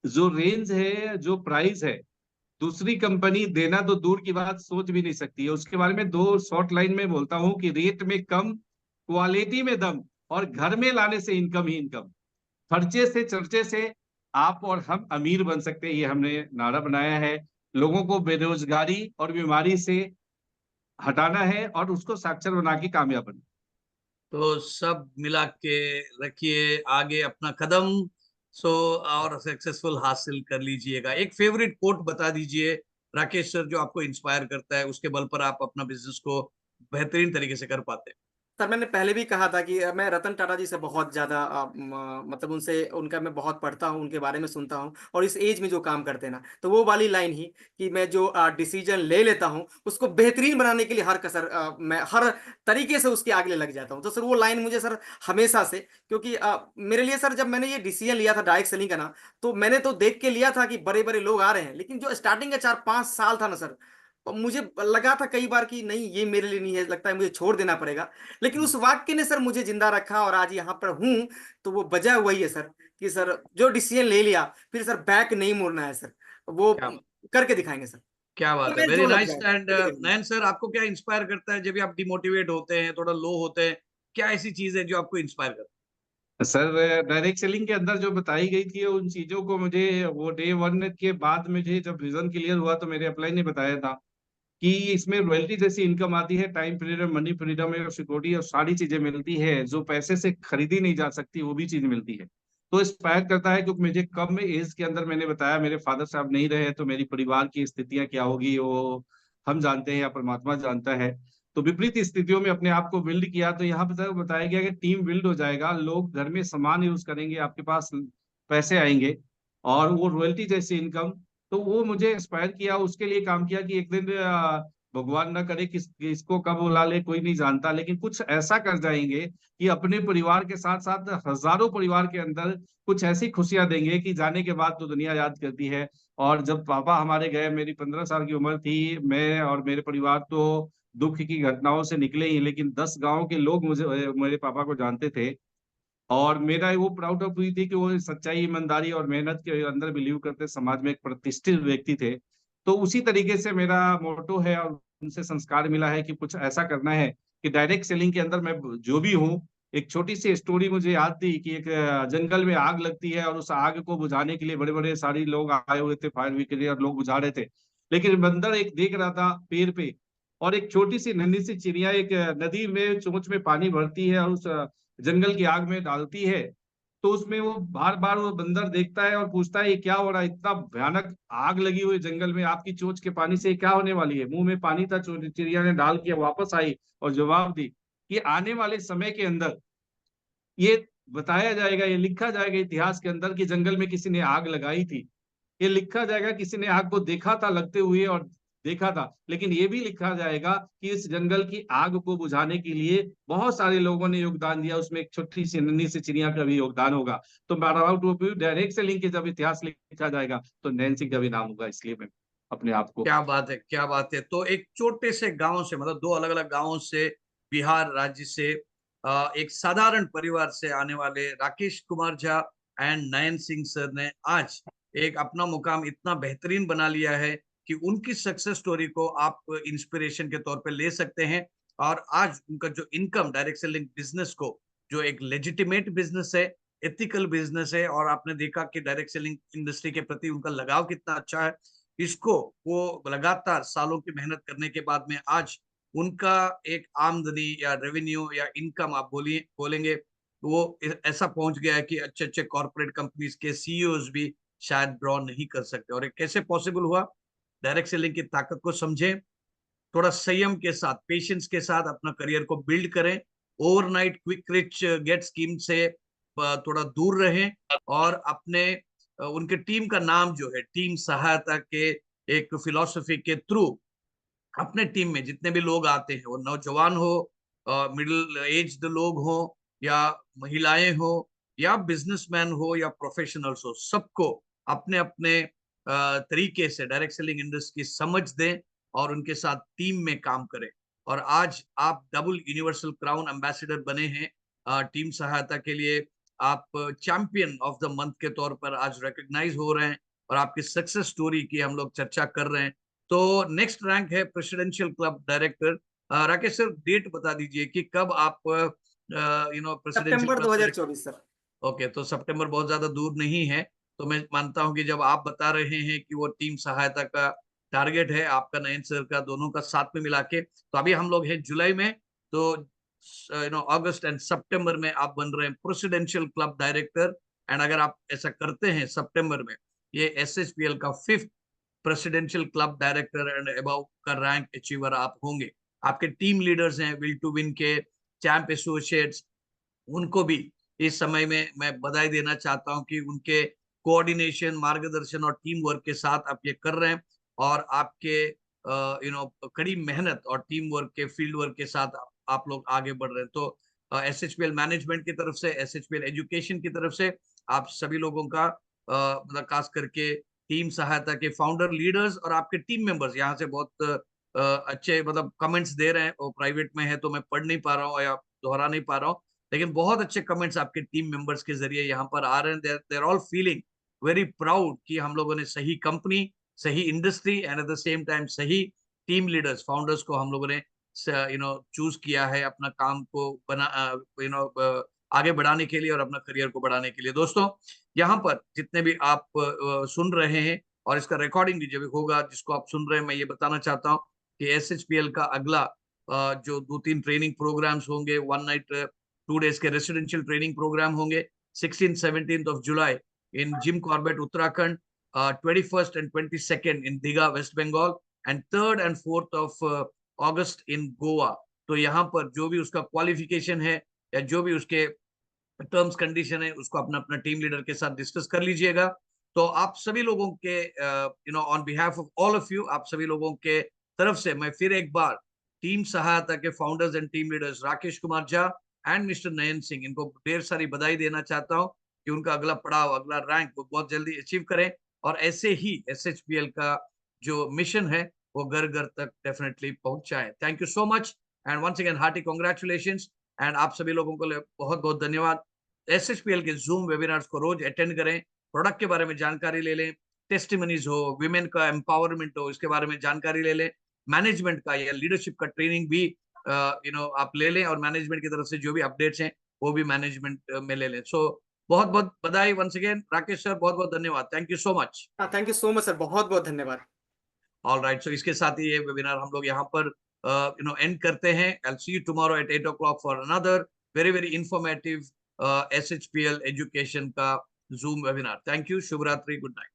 जो रेंज है, जो प्राइस है, दूसरी कंपनी देना तो दूर की बात, सोच भी नहीं सकती है। उसके बारे में दो शॉर्ट लाइन में बोलता हूँ कि रेट में कम, क्वालिटी में दम, और घर में लाने से इनकम ही इनकम। खर्चे से चर्चे से आप और हम अमीर बन सकते हैं, ये हमने नारा बनाया है। लोगों को बेरोजगारी और बीमारी से हटाना है और उसको साक्षर बना के कामयाब बनना। तो सब मिला के रखिए आगे अपना कदम, सो और सक्सेसफुल हासिल कर लीजिएगा। एक फेवरेट कोट बता दीजिए राकेश सर, जो आपको इंस्पायर करता है, उसके बल पर आप अपना बिजनेस को बेहतरीन तरीके से कर पाते हैं। सर मैंने पहले भी कहा था कि मैं रतन टाटा जी से बहुत ज़्यादा मतलब उनसे उनका मैं बहुत पढ़ता हूँ, उनके बारे में सुनता हूँ। और इस एज में जो काम करते हैं ना, तो वो वाली लाइन ही कि मैं जो डिसीजन ले लेता हूँ उसको बेहतरीन बनाने के लिए हर कसर मैं हर तरीके से उसके आगे लग जाता हूँ। तो सर वो लाइन मुझे सर हमेशा से, क्योंकि मेरे लिए सर जब मैंने ये डिसीजन लिया था डायरेक्ट सेलिंग का ना, तो मैंने तो देख के लिया था कि बड़े बड़े लोग आ रहे हैं, लेकिन जो स्टार्टिंग का 4-5 साल था ना सर, तो मुझे लगा था कई बार कि नहीं ये मेरे लिए नहीं है, लगता है मुझे छोड़ देना पड़ेगा। लेकिन उस वाक्य ने सर मुझे जिंदा रखा और आज यहाँ पर हूँ। तो वो वजह वही है सर कि सर जो डिसीजन ले लिया फिर सर बैक नहीं मुड़ना है सर, वो क्या करके दिखाएंगे सर। क्या तो बात है, मैं वेरी जो लग नाइस। जाए एंड करके दिखाएंगे। नयन सर, आपको क्या इंस्पायर करता है जब भी आप डिमोटिवेट होते हैं, थोड़ा लो होते हैं? क्या ऐसी चीज है जो आपको इंस्पायर करती सर डायरेक्ट सेलिंग के अंदर जो बताई गई थी उन चीजों को मुझे, वो डे वन के बाद मुझे जब विजन क्लियर हुआ तो मेरे अपलाइन ने बताया था कि इसमें रॉयल्टी जैसी इनकम आती है, टाइम फ्रीडम, मनी फ्रीडम और सिक्योरिटी और सारी चीजें मिलती है जो पैसे से खरीदी नहीं जा सकती, वो भी चीज मिलती है। तो इंस्पायर करता है, क्योंकि मुझे कम एज के अंदर, मैंने बताया मेरे फादर साहब नहीं रहे तो मेरी परिवार की स्थितियां क्या होगी वो हम जानते हैं या परमात्मा जानता है। तो विपरीत स्थितियों में अपने आप को बिल्ड किया, तो यहाँ पर बताया गया कि टीम बिल्ड हो जाएगा, लोग घर में सामान यूज करेंगे, आपके पास पैसे आएंगे और वो रॉयल्टी जैसी इनकम। तो वो मुझे इंस्पायर किया, उसके लिए काम किया कि एक दिन भगवान ना करे किसको कब बुला ले कोई नहीं जानता, लेकिन कुछ ऐसा कर जाएंगे कि अपने परिवार के साथ साथ हजारों परिवार के अंदर कुछ ऐसी खुशियां देंगे कि जाने के बाद तो दुनिया याद करती है। और जब पापा हमारे गए, मेरी 15 साल की उम्र थी, मैं और मेरे परिवार तो दुख की घटनाओं से निकले ही, लेकिन 10 गांव के लोग मुझे मेरे पापा को जानते थे। और मेरा वो प्राउड ऑफ हुई थी कि वो सच्चाई, ईमानदारी और मेहनत के अंदर बिलीव करते, समाज में एक प्रतिष्ठित व्यक्ति थे। तो उसी तरीके से मेरा मोटो है और उनसे संस्कार मिला है कि कुछ ऐसा करना है कि डायरेक्ट सेलिंग के अंदर मैं जो भी हूँ। एक छोटी सी स्टोरी मुझे याद थी कि एक जंगल में आग लगती है और उस आग को बुझाने के लिए बड़े बड़े सारे लोग आए हुए थे, फायर ब्रिगेड और लोग बुझा रहे थे। लेकिन बंदर एक देख रहा था पेड़ पे, और एक छोटी सी नन्ही सी चिड़िया एक नदी में चोंच में पानी भरती है और उस जंगल की आग में डालती है। तो उसमें वो बार बार वो बंदर देखता है और पूछता है ये क्या हो रहा है, इतना भयानक आग लगी हुई जंगल में, आपकी चोंच के पानी से क्या होने वाली है। मुंह में पानी था, चिड़िया ने डाल के वापस आई और जवाब दी कि आने वाले समय के अंदर ये बताया जाएगा, ये लिखा जाएगा इतिहास के अंदर कि जंगल में किसी ने आग लगाई थी। ये लिखा जाएगा किसी ने आग को देखा था लगते हुए और देखा था, लेकिन ये भी लिखा जाएगा कि इस जंगल की आग को बुझाने के लिए बहुत सारे लोगों ने योगदान दिया, उसमें एक छोटी सी नन्ही सी चिड़िया का भी योगदान होगा। तो डायरेक्ट से लिंक जब इतिहास लिखा जाएगा तो नैन सिंह का भी नाम होगा, इसलिए मैं अपने आप को। क्या बात है, क्या बात है। तो एक छोटे से गांव से, मतलब दो अलग अलग गांवों से, बिहार राज्य से, एक साधारण परिवार से आने वाले Rakesh Kumar Jha and Nayan Singh sir ने आज एक अपना मुकाम इतना बेहतरीन बना लिया है कि उनकी सक्सेस स्टोरी को आप इंस्पिरेशन के तौर पे ले सकते हैं। और आज उनका जो इनकम डायरेक्ट सेलिंग बिजनेस को, जो एक लेजिटिमेट बिजनेस है, एथिकल बिजनेस है, और आपने देखा कि डायरेक्ट सेलिंग इंडस्ट्री के प्रति उनका लगाव कितना अच्छा है, इसको वो लगातार सालों की मेहनत करने के बाद में आज उनका एक आमदनी या रेवेन्यू या इनकम आप बोलेंगे, वो ऐसा पहुंच गया है कि अच्छे अच्छे कॉर्पोरेट कंपनीज के सीईओज भी शायद ड्रॉ नहीं कर सकते। और ये कैसे पॉसिबल हुआ? डायरेक्ट सेलिंग की ताकत को समझें, थोड़ा संयम के साथ, पेशेंस के साथ अपना करियर को बिल्ड करें, overnight quick rich get scheme से थोड़ा दूर रहें, और अपने उनके टीम का नाम जो है टीम सहायता के एक फिलॉसफी के थ्रू अपने टीम में जितने भी लोग आते हैं, वो नौजवान हो, मिडिल एज्ड लोग हो, या महिलाएं हो, या बिजनेसमैन हो, या प्रोफेशनल्स हो, सबको अपने अपने तरीके से डायरेक्ट सेलिंग इंडस्ट्री की समझ दें और उनके साथ टीम में काम करें। और आज आप डबल यूनिवर्सल क्राउन एम्बेसडर बने हैं टीम सहायता के लिए। आप चैंपियन ऑफ द मंथ के तौर पर आज रिकॉग्नाइज हो रहे हैं, और आपकी सक्सेस स्टोरी की हम लोग चर्चा कर रहे हैं। तो नेक्स्ट रैंक है presidential club director. Rakesh sir, date बता दीजिए कि कब आप प्रेसिडेंशियल सितंबर क्लब डायरेक्टर। 2024 सर। ओके, तो सितंबर बहुत ज्यादा दूर नहीं है। तो मैं मानता हूं कि जब आप बता रहे हैं कि वो टीम सहायता का टारगेट है आपका, नयन सर का, दोनों का साथ में मिला के, तो अभी हम लोग हैं जुलाई में, तो अगस्त एंड सितंबर में आप बन रहे हैं प्रेसिडेंशियल क्लब डायरेक्टर। एंड अगर आप ऐसा करते हैं सितंबर में, ये एसएचपीएल का 5th presidential club director and above का रैंक अचीवर आप होंगे। आपके टीम लीडर्स हैं विल टू विन के, चैंप एसोसिएट्स, उनको भी इस समय में मैं बधाई देना चाहता हूं कि उनके कोऑर्डिनेशन, मार्गदर्शन और टीम वर्क के साथ आप ये कर रहे हैं, और आपके कड़ी मेहनत और टीम वर्क के, फील्ड वर्क के साथ आप लोग आगे बढ़ रहे हैं। तो एसएचपीएल मैनेजमेंट की तरफ से, एसएचपीएल एजुकेशन की तरफ से आप सभी लोगों का, मतलब खास करके टीम सहायता के फाउंडर, लीडर्स और आपके टीम मेंबर्स, यहाँ से बहुत अच्छे मतलब कमेंट्स दे रहे हैं। वो प्राइवेट में है तो मैं पढ़ नहीं पा रहा हूँ या दोहरा नहीं पा रहा हूँ, लेकिन बहुत अच्छे कमेंट्स आपके टीम मेंबर्स के जरिए यहाँ पर आ रहे हैं। They are all feeling very proud कि हम लोगों ने सही कंपनी, सही industry and at the same time सही टीम लीडर्स, फाउंडर्स को हम लोगों ने चूज किया है अपना काम को बना आगे बढ़ाने के लिए और अपना करियर को बढ़ाने के लिए। दोस्तों, यहाँ पर जितने भी आप सुन रहे हैं, और इसका रिकॉर्डिंग भी जब होगा जिसको आप सुन रहे हैं, मैं ये बताना चाहता हूँ कि एसएचपीएल का अगला जो 2-3 ट्रेनिंग प्रोग्राम्स होंगे, 1 नाइट 2 डेज के रेसिडेंशियल ट्रेनिंग प्रोग्राम होंगे, 16th, 17th of July in Jim Corbett, Uttarakhand, 21st and 22nd in Digha, West Bengal, and 3rd and 4th of August in Goa. तो यहाँ पर जो भी उसका क्वालिफिकेशन है या जो भी उसके टर्म्स कंडीशन है उसको अपना अपना टीम लीडर के साथ डिस्कस कर लीजिएगा। तो आप सभी लोगों के on behalf of all of you, आप सभी लोगों के तरफ से मैं फिर एक बार टीम सहायता के founders and team leaders Rakesh Kumar Jha and mister Nayan Singh, इनको ढेर सारी बधाई देना चाहता हूं कि उनका अगला पड़ाव, अगला रैंक वो बहुत जल्दी अचीव करें और ऐसे ही SHPL का जो मिशन है वो घर घर तक डेफिनेटली पहुंचाए। Thank you so much and once again hearty congratulations and आप सभी लोगों को बहुत बहुत धन्यवाद। SHPL के जूम वेबिनार्स को रोज अटेंड करें, प्रोडक्ट के बारे में जानकारी ले लें, टेस्टिमनीज हो, विमेन का एम्पावरमेंट हो, इसके बारे में जानकारी ले लें, मैनेजमेंट का या लीडरशिप का ट्रेनिंग भी आप ले लें और मैनेजमेंट की तरफ से जो भी अपडेट्स हैं वो भी मैनेजमेंट में ले लें। सो बहुत बहुत बधाई वंस अगेन राकेश सर, बहुत बहुत धन्यवाद। Thank you so much. Thank you so much sir, बहुत बहुत धन्यवाद। ऑल राइट, सो इसके साथ ही ये वेबिनार हम लोग यहाँ पर एंड करते हैं। I see you tomorrow at 8 o'clock for another very very informative SHPL education का जूम वेबिनार। थैंक यू, शुभ रात्रि, गुड नाइट।